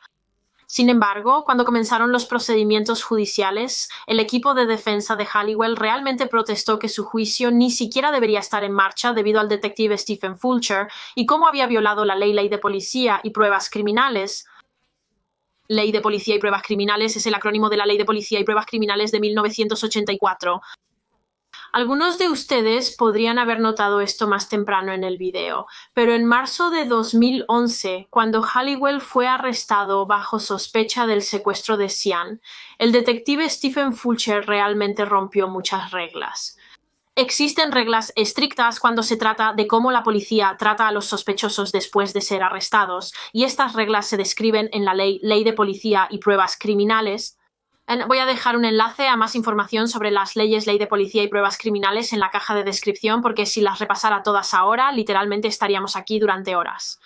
Sin embargo, cuando comenzaron los procedimientos judiciales, el equipo de defensa de Halliwell realmente protestó que su juicio ni siquiera debería estar en marcha debido al detective Stephen Fulcher y cómo había violado la ley de policía y pruebas criminales. Ley de Policía y Pruebas Criminales es el acrónimo de la Ley de Policía y Pruebas Criminales de 1984. Algunos de ustedes podrían haber notado esto más temprano en el video, pero en marzo de 2011, cuando Halliwell fue arrestado bajo sospecha del secuestro de Sian, el detective Stephen Fulcher realmente rompió muchas reglas. Existen reglas estrictas cuando se trata de cómo la policía trata a los sospechosos después de ser arrestados, y estas reglas se describen en la Ley de Policía y Pruebas Criminales. Voy a dejar un enlace a más información sobre las leyes, ley de policía y pruebas criminales en la caja de descripción, porque si las repasara todas ahora, literalmente estaríamos aquí durante horas.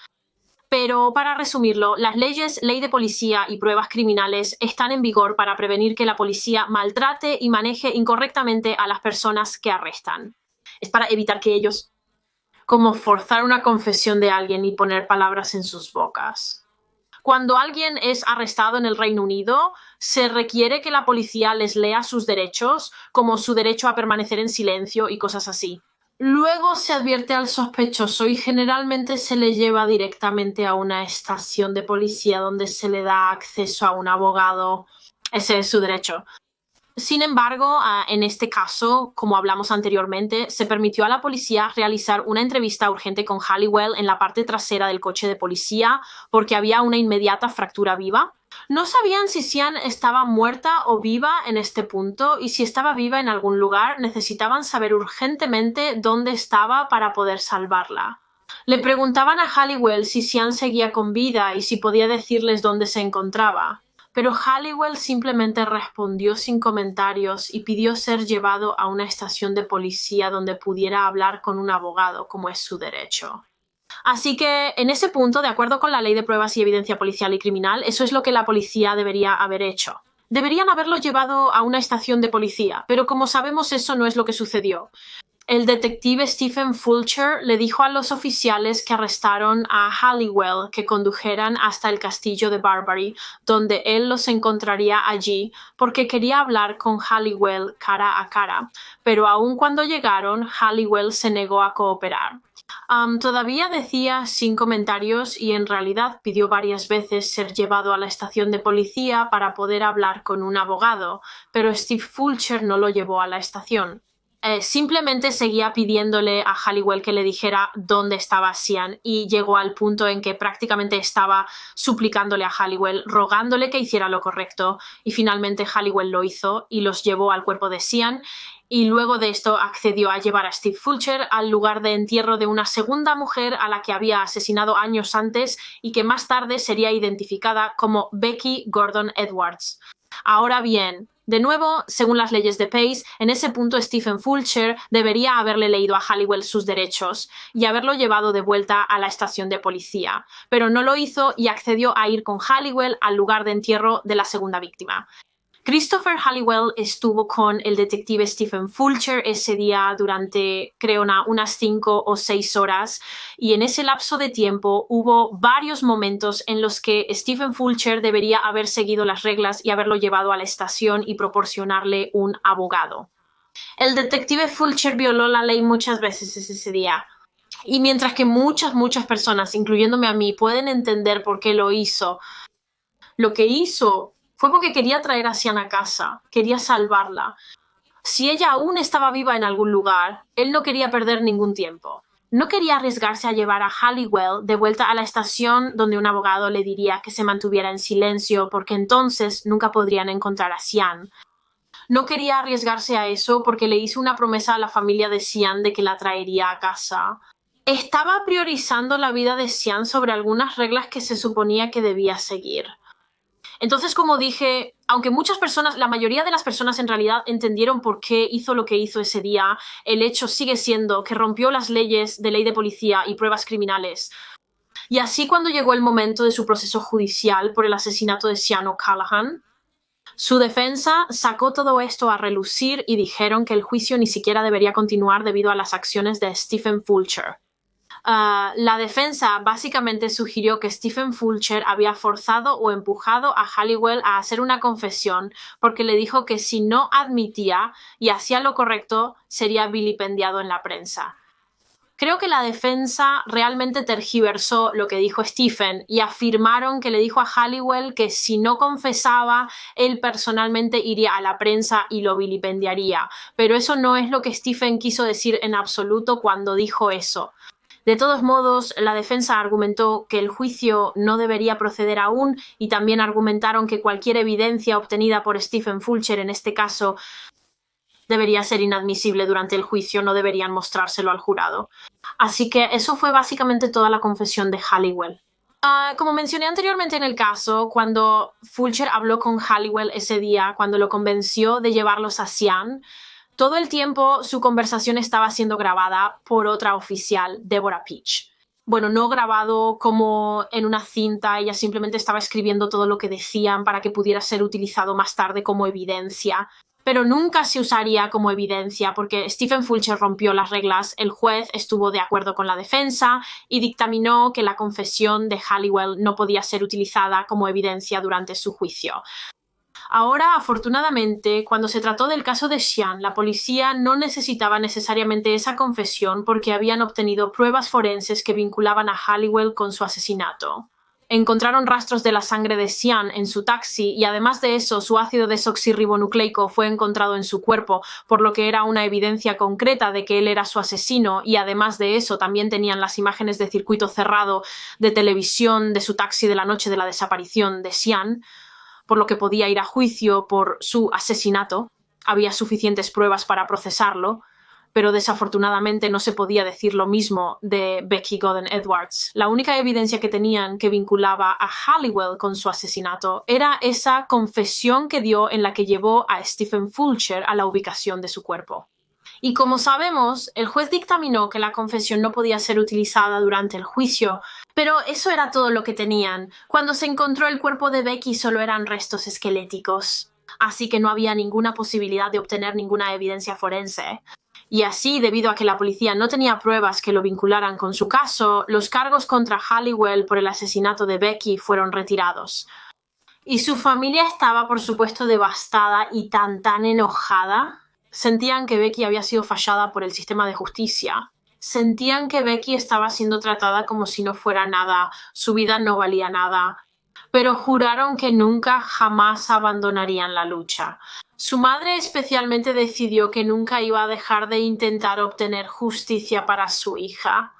Pero para resumirlo, las leyes, ley de policía y pruebas criminales están en vigor para prevenir que la policía maltrate y maneje incorrectamente a las personas que arrestan. Es para evitar que ellos, como forzar una confesión de alguien y poner palabras en sus bocas. Cuando alguien es arrestado en el Reino Unido, se requiere que la policía les lea sus derechos, como su derecho a permanecer en silencio y cosas así. Luego se advierte al sospechoso y generalmente se le lleva directamente a una estación de policía donde se le da acceso a un abogado. Ese es su derecho. Sin embargo, en este caso, como hablamos anteriormente, se permitió a la policía realizar una entrevista urgente con Halliwell en la parte trasera del coche de policía porque había una inmediata fractura viva. No sabían si Sian estaba muerta o viva en este punto, y si estaba viva en algún lugar, necesitaban saber urgentemente dónde estaba para poder salvarla. Le preguntaban a Halliwell si Sian seguía con vida y si podía decirles dónde se encontraba. Pero Halliwell simplemente respondió sin comentarios y pidió ser llevado a una estación de policía donde pudiera hablar con un abogado, como es su derecho. Así que, en ese punto, de acuerdo con la Ley de Pruebas y Evidencia Policial y Criminal, eso es lo que la policía debería haber hecho. Deberían haberlo llevado a una estación de policía, pero como sabemos eso no es lo que sucedió. El detective Stephen Fulcher le dijo a los oficiales que arrestaron a Halliwell que condujeran hasta el castillo de Barbury, donde él los encontraría allí, porque quería hablar con Halliwell cara a cara, pero aun cuando llegaron, Halliwell se negó a cooperar. Todavía decía sin comentarios y en realidad pidió varias veces ser llevado a la estación de policía para poder hablar con un abogado, pero Steve Fulcher no lo llevó a la estación. Simplemente seguía pidiéndole a Halliwell que le dijera dónde estaba Sian y llegó al punto en que prácticamente estaba suplicándole a Halliwell, rogándole que hiciera lo correcto, y finalmente Halliwell lo hizo y los llevó al cuerpo de Sian, y luego de esto accedió a llevar a Steve Fulcher al lugar de entierro de una segunda mujer a la que había asesinado años antes y que más tarde sería identificada como Becky Gordon Edwards. Ahora bien, de nuevo, según las leyes de Pace, en ese punto Stephen Fulcher debería haberle leído a Halliwell sus derechos y haberlo llevado de vuelta a la estación de policía, pero no lo hizo y accedió a ir con Halliwell al lugar de entierro de la segunda víctima. Christopher Halliwell estuvo con el detective Stephen Fulcher ese día durante, creo, unas 5 o 6 horas, y en ese lapso de tiempo hubo varios momentos en los que Stephen Fulcher debería haber seguido las reglas y haberlo llevado a la estación y proporcionarle un abogado. El detective Fulcher violó la ley muchas veces ese día. Y mientras que muchas personas, incluyéndome a mí, pueden entender por qué lo hizo, lo que hizo fue porque quería traer a Sian a casa, quería salvarla. Si ella aún estaba viva en algún lugar, él no quería perder ningún tiempo. No quería arriesgarse a llevar a Halliwell de vuelta a la estación donde un abogado le diría que se mantuviera en silencio porque entonces nunca podrían encontrar a Sian. No quería arriesgarse a eso porque le hizo una promesa a la familia de Sian de que la traería a casa. Estaba priorizando la vida de Sian sobre algunas reglas que se suponía que debía seguir. Entonces, como dije, aunque muchas personas, la mayoría de las personas en realidad entendieron por qué hizo lo que hizo ese día, el hecho sigue siendo que rompió las leyes de ley de policía y pruebas criminales. Y así, cuando llegó el momento de su proceso judicial por el asesinato de Sian O'Callaghan, su defensa sacó todo esto a relucir y dijeron que el juicio ni siquiera debería continuar debido a las acciones de Stephen Fulcher. La defensa básicamente sugirió que Stephen Fulcher había forzado o empujado a Halliwell a hacer una confesión porque le dijo que si no admitía y hacía lo correcto sería vilipendiado en la prensa. Creo que la defensa realmente tergiversó lo que dijo Stephen y afirmaron que le dijo a Halliwell que si no confesaba, él personalmente iría a la prensa y lo vilipendiaría. Pero eso no es lo que Stephen quiso decir en absoluto cuando dijo eso. De todos modos, la defensa argumentó que el juicio no debería proceder aún y también argumentaron que cualquier evidencia obtenida por Stephen Fulcher en este caso debería ser inadmisible durante el juicio, no deberían mostrárselo al jurado. Así que eso fue básicamente toda la confesión de Halliwell. Como mencioné anteriormente en el caso, cuando Fulcher habló con Halliwell ese día, cuando lo convenció de llevarlos a Sian, todo el tiempo su conversación estaba siendo grabada por otra oficial, Deborah Peach. Bueno, no grabado como en una cinta, ella simplemente estaba escribiendo todo lo que decían para que pudiera ser utilizado más tarde como evidencia. Pero nunca se usaría como evidencia porque Stephen Fulcher rompió las reglas, el juez estuvo de acuerdo con la defensa y dictaminó que la confesión de Halliwell no podía ser utilizada como evidencia durante su juicio. Ahora, afortunadamente, cuando se trató del caso de Sian, la policía no necesitaba necesariamente esa confesión porque habían obtenido pruebas forenses que vinculaban a Halliwell con su asesinato. Encontraron rastros de la sangre de Sian en su taxi y además de eso su ácido desoxirribonucleico fue encontrado en su cuerpo, por lo que era una evidencia concreta de que él era su asesino y además de eso también tenían las imágenes de circuito cerrado de televisión de su taxi de la noche de la desaparición de Sian, por lo que podía ir a juicio por su asesinato. Había suficientes pruebas para procesarlo, pero desafortunadamente no se podía decir lo mismo de Becky Gordon Edwards. La única evidencia que tenían que vinculaba a Halliwell con su asesinato era esa confesión que dio en la que llevó a Stephen Fulcher a la ubicación de su cuerpo. Y como sabemos, el juez dictaminó que la confesión no podía ser utilizada durante el juicio, pero eso era todo lo que tenían. Cuando se encontró el cuerpo de Becky solo eran restos esqueléticos, así que no había ninguna posibilidad de obtener ninguna evidencia forense. Y así, debido a que la policía no tenía pruebas que lo vincularan con su caso, los cargos contra Halliwell por el asesinato de Becky fueron retirados. Y su familia estaba, por supuesto, devastada y tan enojada. Sentían que Becky había sido fallada por el sistema de justicia. Sentían que Becky estaba siendo tratada como si no fuera nada, su vida no valía nada. Pero juraron que nunca jamás abandonarían la lucha. Su madre especialmente decidió que nunca iba a dejar de intentar obtener justicia para su hija.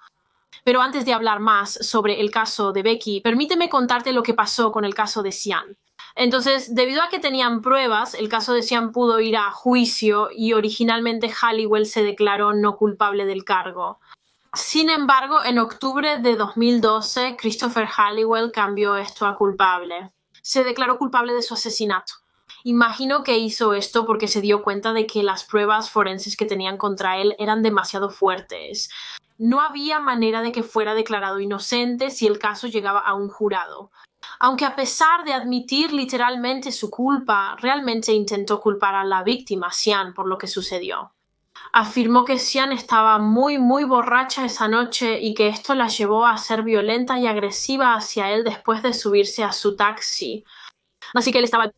Pero antes de hablar más sobre el caso de Becky, permíteme contarte lo que pasó con el caso de Sian. Entonces, debido a que tenían pruebas, el caso de Sian pudo ir a juicio y originalmente Halliwell se declaró no culpable del cargo. Sin embargo, en octubre de 2012, Christopher Halliwell cambió esto a culpable. Se declaró culpable de su asesinato. Imagino que hizo esto porque se dio cuenta de que las pruebas forenses que tenían contra él eran demasiado fuertes. No había manera de que fuera declarado inocente si el caso llegaba a un jurado. Aunque a pesar de admitir literalmente su culpa, realmente intentó culpar a la víctima, Sian, por lo que sucedió. Afirmó que Sian estaba muy borracha esa noche y que esto la llevó a ser violenta y agresiva hacia él después de subirse a su taxi. Así que él estaba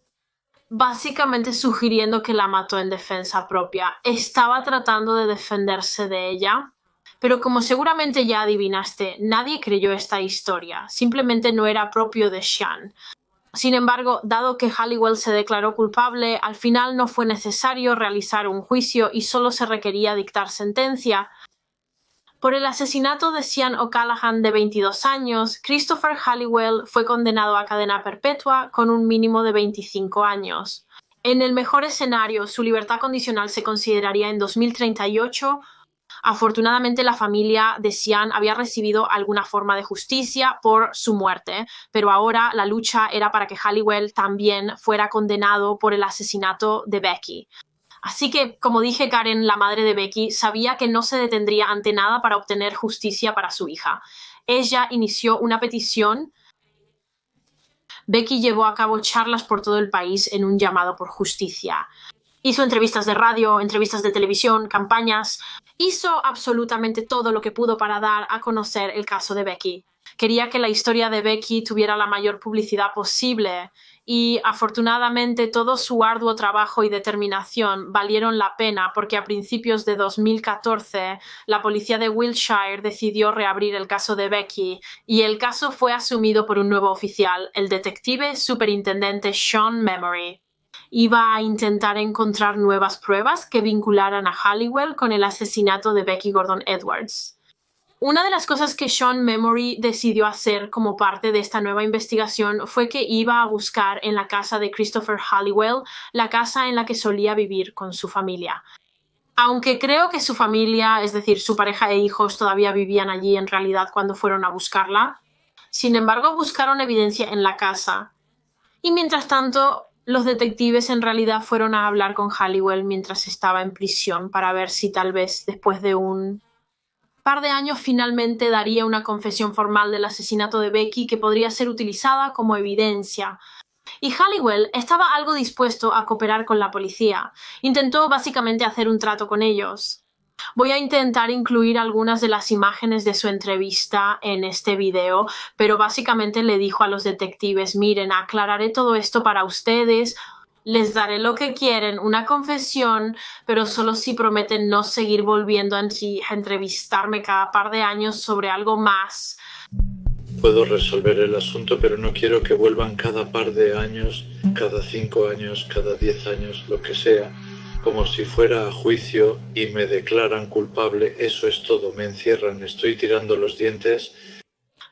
básicamente sugiriendo que la mató en defensa propia. Estaba tratando de defenderse de ella. Pero como seguramente ya adivinaste, nadie creyó esta historia. Simplemente no era propio de Sian. Sin embargo, dado que Halliwell se declaró culpable, al final no fue necesario realizar un juicio y solo se requería dictar sentencia. Por el asesinato de Sian O'Callaghan de 22 años, Christopher Halliwell fue condenado a cadena perpetua con un mínimo de 25 años. En el mejor escenario, su libertad condicional se consideraría en 2038. Afortunadamente, la familia de Sian había recibido alguna forma de justicia por su muerte, pero ahora la lucha era para que Halliwell también fuera condenado por el asesinato de Becky. Así que, como dije, Karen, la madre de Becky, sabía que no se detendría ante nada para obtener justicia para su hija. Ella inició una petición. Becky llevó a cabo charlas por todo el país en un llamado por justicia. Hizo entrevistas de radio, entrevistas de televisión, campañas. Hizo absolutamente todo lo que pudo para dar a conocer el caso de Becky. Quería que la historia de Becky tuviera la mayor publicidad posible y, afortunadamente, todo su arduo trabajo y determinación valieron la pena porque a principios de 2014 la policía de Wiltshire decidió reabrir el caso de Becky y el caso fue asumido por un nuevo oficial, el detective superintendente Sean Memory. Iba a intentar encontrar nuevas pruebas que vincularan a Halliwell con el asesinato de Becky Gordon Edwards. Una de las cosas que Sean Memory decidió hacer como parte de esta nueva investigación fue que iba a buscar en la casa de Christopher Halliwell la casa en la que solía vivir con su familia. Aunque creo que su familia, es decir, su pareja e hijos, todavía vivían allí en realidad cuando fueron a buscarla. Sin embargo, buscaron evidencia en la casa. Y mientras tanto, los detectives en realidad fueron a hablar con Halliwell mientras estaba en prisión para ver si tal vez después de un par de años finalmente daría una confesión formal del asesinato de Becky que podría ser utilizada como evidencia. Y Halliwell estaba algo dispuesto a cooperar con la policía. Intentó básicamente hacer un trato con ellos. Voy a intentar incluir algunas de las imágenes de su entrevista en este video, pero básicamente le dijo a los detectives: miren, aclararé todo esto para ustedes, les daré lo que quieren, una confesión, pero solo si prometen no seguir volviendo a entrevistarme cada par de años sobre algo más. Puedo resolver el asunto, pero no quiero que vuelvan cada par de años, cada 5 años, cada 10 años, lo que sea, como si fuera a juicio y me declaran culpable. Eso es todo, me encierran, estoy tirando los dientes.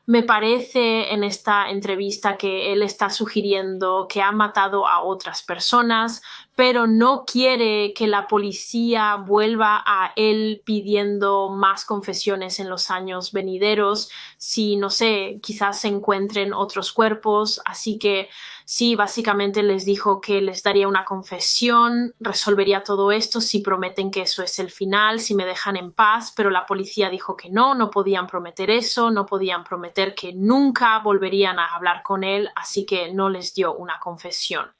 Me parece en esta entrevista que él está sugiriendo que ha matado a otras personas, pero no quiere que la policía vuelva a él pidiendo más confesiones en los años venideros, si, no sé, quizás se encuentren otros cuerpos. Así que sí, básicamente les dijo que les daría una confesión, resolvería todo esto si prometen que eso es el final, si me dejan en paz, pero la policía dijo que no podían prometer eso, no podían prometer que nunca volverían a hablar con él, así que no les dio una confesión.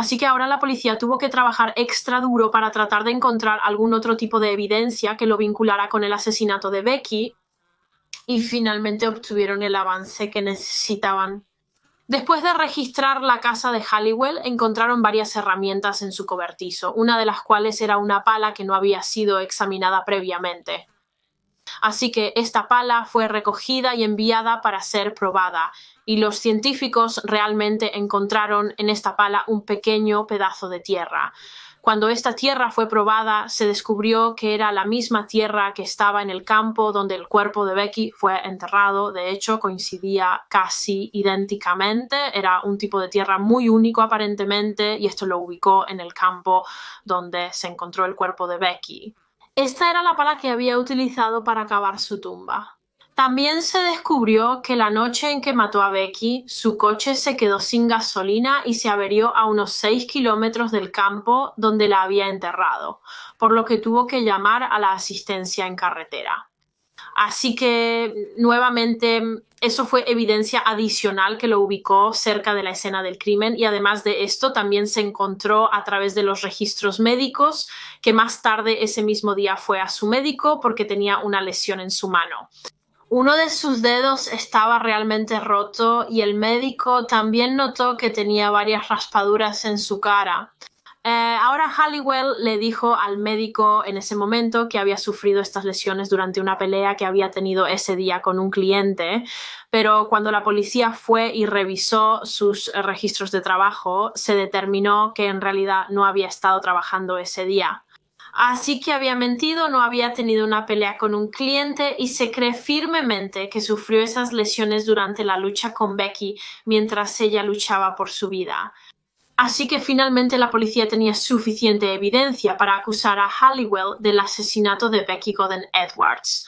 Así que ahora la policía tuvo que trabajar extra duro para tratar de encontrar algún otro tipo de evidencia que lo vinculara con el asesinato de Becky, y finalmente obtuvieron el avance que necesitaban. Después de registrar la casa de Halliwell, encontraron varias herramientas en su cobertizo, una de las cuales era una pala que no había sido examinada previamente. Así que esta pala fue recogida y enviada para ser probada, y los científicos realmente encontraron en esta pala un pequeño pedazo de tierra. Cuando esta tierra fue probada, se descubrió que era la misma tierra que estaba en el campo donde el cuerpo de Becky fue enterrado. De hecho, coincidía casi idénticamente. Era un tipo de tierra muy único aparentemente, y esto lo ubicó en el campo donde se encontró el cuerpo de Becky. Esta era la pala que había utilizado para cavar su tumba. También se descubrió que la noche en que mató a Becky, su coche se quedó sin gasolina y se averió a unos 6 kilómetros del campo donde la había enterrado, por lo que tuvo que llamar a la asistencia en carretera. Así que, nuevamente, eso fue evidencia adicional que lo ubicó cerca de la escena del crimen, y además de esto también se encontró a través de los registros médicos que más tarde ese mismo día fue a su médico porque tenía una lesión en su mano. Uno de sus dedos estaba realmente roto y el médico también notó que tenía varias raspaduras en su cara. Ahora Halliwell le dijo al médico en ese momento que había sufrido estas lesiones durante una pelea que había tenido ese día con un cliente, pero cuando la policía fue y revisó sus registros de trabajo, se determinó que en realidad no había estado trabajando ese día. Así que había mentido, no había tenido una pelea con un cliente, y se cree firmemente que sufrió esas lesiones durante la lucha con Becky mientras ella luchaba por su vida. Así que finalmente la policía tenía suficiente evidencia para acusar a Halliwell del asesinato de Becky Godden Edwards.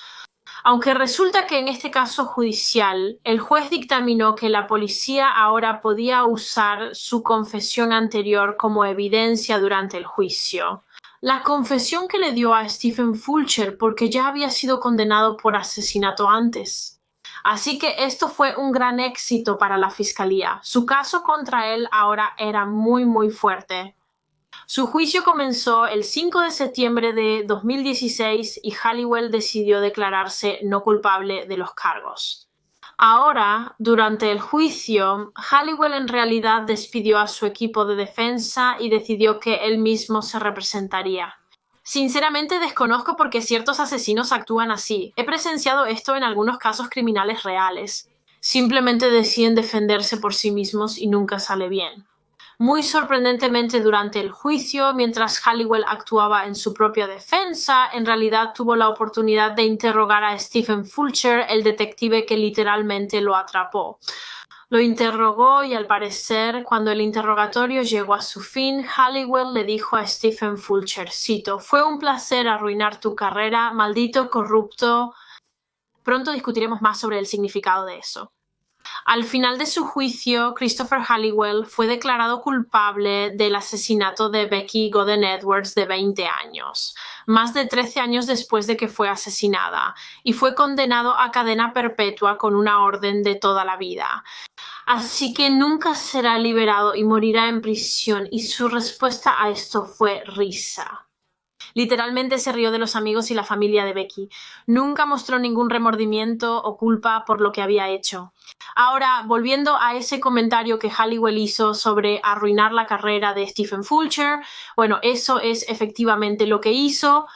Aunque resulta que en este caso judicial, el juez dictaminó que la policía ahora podía usar su confesión anterior como evidencia durante el juicio. La confesión que le dio a Stephen Fulcher porque ya había sido condenado por asesinato antes. Así que esto fue un gran éxito para la fiscalía. Su caso contra él ahora era muy fuerte. Su juicio comenzó el 5 de septiembre de 2016 y Halliwell decidió declararse no culpable de los cargos. Ahora, durante el juicio, Halliwell en realidad despidió a su equipo de defensa y decidió que él mismo se representaría. Sinceramente desconozco por qué ciertos asesinos actúan así. He presenciado esto en algunos casos criminales reales. Simplemente deciden defenderse por sí mismos y nunca sale bien. Muy sorprendentemente, durante el juicio, mientras Halliwell actuaba en su propia defensa, en realidad tuvo la oportunidad de interrogar a Stephen Fulcher, el detective que literalmente lo atrapó. Lo interrogó y, al parecer, cuando el interrogatorio llegó a su fin, Halliwell le dijo a Stephen Fulcher, cito, «Fue un placer arruinar tu carrera, maldito corrupto». Pronto discutiremos más sobre el significado de eso. Al final de su juicio, Christopher Halliwell fue declarado culpable del asesinato de Becky Godden Edwards de 20 años, más de 13 años después de que fue asesinada, y fue condenado a cadena perpetua con una orden de toda la vida. Así que nunca será liberado y morirá en prisión, y su respuesta a esto fue risa. Literalmente se rió de los amigos y la familia de Becky. Nunca mostró ningún remordimiento o culpa por lo que había hecho. Ahora, volviendo a ese comentario que Halliwell hizo sobre arruinar la carrera de Stephen Fulcher, bueno, eso es efectivamente lo que hizo.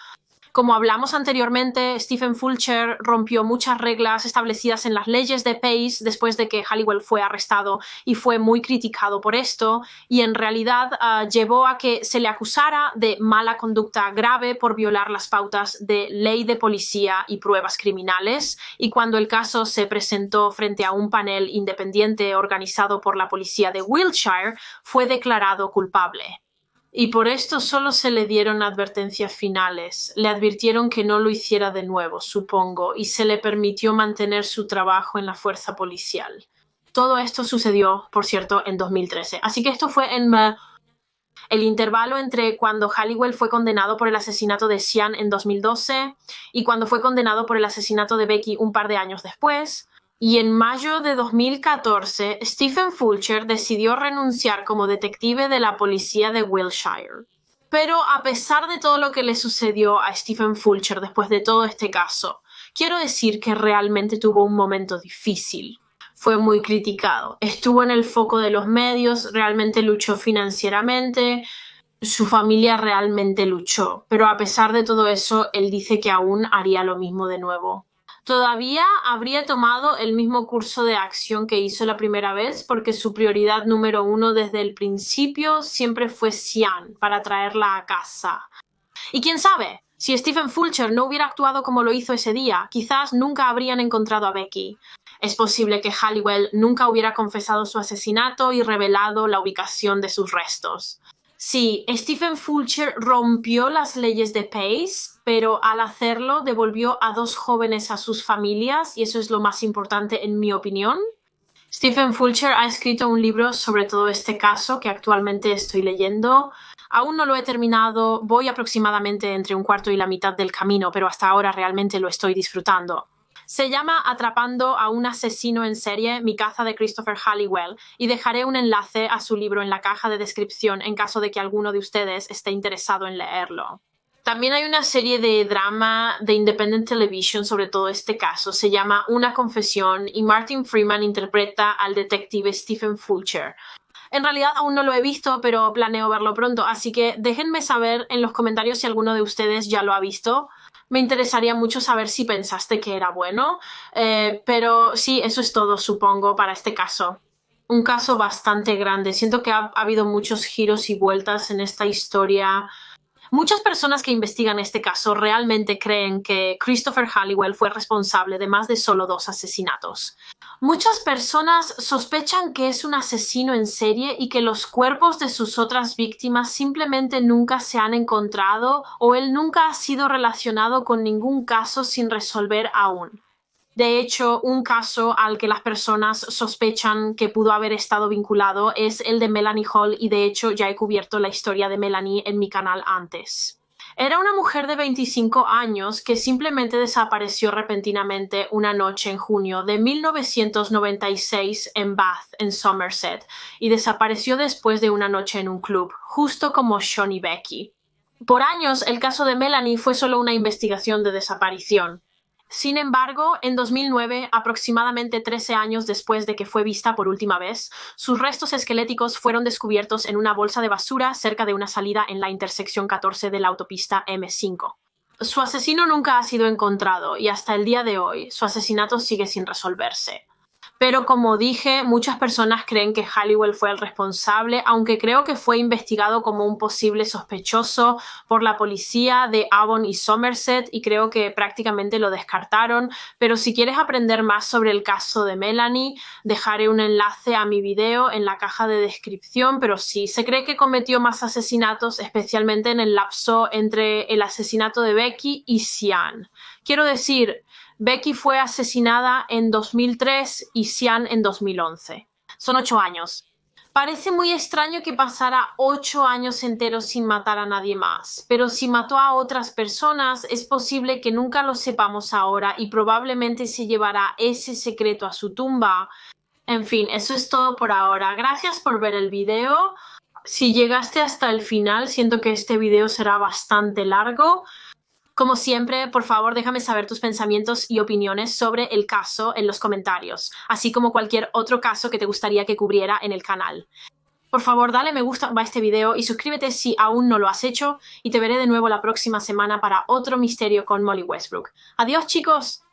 Como hablamos anteriormente, Stephen Fulcher rompió muchas reglas establecidas en las leyes de Pace después de que Halliwell fue arrestado, y fue muy criticado por esto, y en realidad llevó a que se le acusara de mala conducta grave por violar las pautas de ley de policía y pruebas criminales, y cuando el caso se presentó frente a un panel independiente organizado por la policía de Wiltshire, fue declarado culpable. Y por esto solo se le dieron advertencias finales. Le advirtieron que no lo hiciera de nuevo, supongo, y se le permitió mantener su trabajo en la fuerza policial. Todo esto sucedió, por cierto, en 2013. Así que esto fue en el intervalo entre cuando Halliwell fue condenado por el asesinato de Sian en 2012 y cuando fue condenado por el asesinato de Becky un par de años después. Y en mayo de 2014, Stephen Fulcher decidió renunciar como detective de la policía de Wiltshire. Pero a pesar de todo lo que le sucedió a Stephen Fulcher después de todo este caso, quiero decir que realmente tuvo un momento difícil. Fue muy criticado, estuvo en el foco de los medios, realmente luchó financieramente, su familia realmente luchó, pero a pesar de todo eso, él dice que aún haría lo mismo de nuevo. Todavía habría tomado el mismo curso de acción que hizo la primera vez porque su prioridad número 1 desde el principio siempre fue Sian para traerla a casa. Y quién sabe, si Stephen Fulcher no hubiera actuado como lo hizo ese día, quizás nunca habrían encontrado a Becky. Es posible que Halliwell nunca hubiera confesado su asesinato y revelado la ubicación de sus restos. Sí, Stephen Fulcher rompió las leyes de Pace, pero al hacerlo devolvió a 2 jóvenes a sus familias y eso es lo más importante en mi opinión. Stephen Fulcher ha escrito un libro sobre todo este caso que actualmente estoy leyendo. Aún no lo he terminado, voy aproximadamente entre un cuarto y la mitad del camino, pero hasta ahora realmente lo estoy disfrutando. Se llama Atrapando a un asesino en serie, mi caza de Christopher Halliwell, y dejaré un enlace a su libro en la caja de descripción en caso de que alguno de ustedes esté interesado en leerlo. También hay una serie de drama de Independent Television sobre todo este caso, se llama Una confesión y Martin Freeman interpreta al detective Stephen Fulcher. En realidad aún no lo he visto, pero planeo verlo pronto, así que déjenme saber en los comentarios si alguno de ustedes ya lo ha visto. Me interesaría mucho saber si pensaste que era bueno, pero sí, eso es todo, supongo, para este caso. Un caso bastante grande. Siento que ha habido muchos giros y vueltas en esta historia. Muchas personas que investigan este caso realmente creen que Christopher Halliwell fue responsable de más de solo 2 asesinatos. Muchas personas sospechan que es un asesino en serie y que los cuerpos de sus otras víctimas simplemente nunca se han encontrado o él nunca ha sido relacionado con ningún caso sin resolver aún. De hecho, un caso al que las personas sospechan que pudo haber estado vinculado es el de Melanie Hall y de hecho ya he cubierto la historia de Melanie en mi canal antes. Era una mujer de 25 años que simplemente desapareció repentinamente una noche en junio de 1996 en Bath, en Somerset, y desapareció después de una noche en un club, justo como Sean y Becky. Por años, el caso de Melanie fue solo una investigación de desaparición. Sin embargo, en 2009, aproximadamente 13 años después de que fue vista por última vez, sus restos esqueléticos fueron descubiertos en una bolsa de basura cerca de una salida en la intersección 14 de la autopista M5. Su asesino nunca ha sido encontrado y hasta el día de hoy su asesinato sigue sin resolverse. Pero como dije, muchas personas creen que Halliwell fue el responsable, aunque creo que fue investigado como un posible sospechoso por la policía de Avon y Somerset y creo que prácticamente lo descartaron. Pero si quieres aprender más sobre el caso de Melanie, dejaré un enlace a mi video en la caja de descripción, pero sí, se cree que cometió más asesinatos, especialmente en el lapso entre el asesinato de Becky y Sian. Quiero decir, Becky fue asesinada en 2003 y Sian en 2011. Son 8 años. Parece muy extraño que pasara 8 años enteros sin matar a nadie más, pero si mató a otras personas es posible que nunca lo sepamos ahora y probablemente se llevará ese secreto a su tumba. En fin, eso es todo por ahora. Gracias por ver el video. Si llegaste hasta el final, siento que este video será bastante largo. Como siempre, por favor, déjame saber tus pensamientos y opiniones sobre el caso en los comentarios, así como cualquier otro caso que te gustaría que cubriera en el canal. Por favor, dale me gusta a este video y suscríbete si aún no lo has hecho y te veré de nuevo la próxima semana para otro misterio con Molly Westbrook. Adiós, chicos.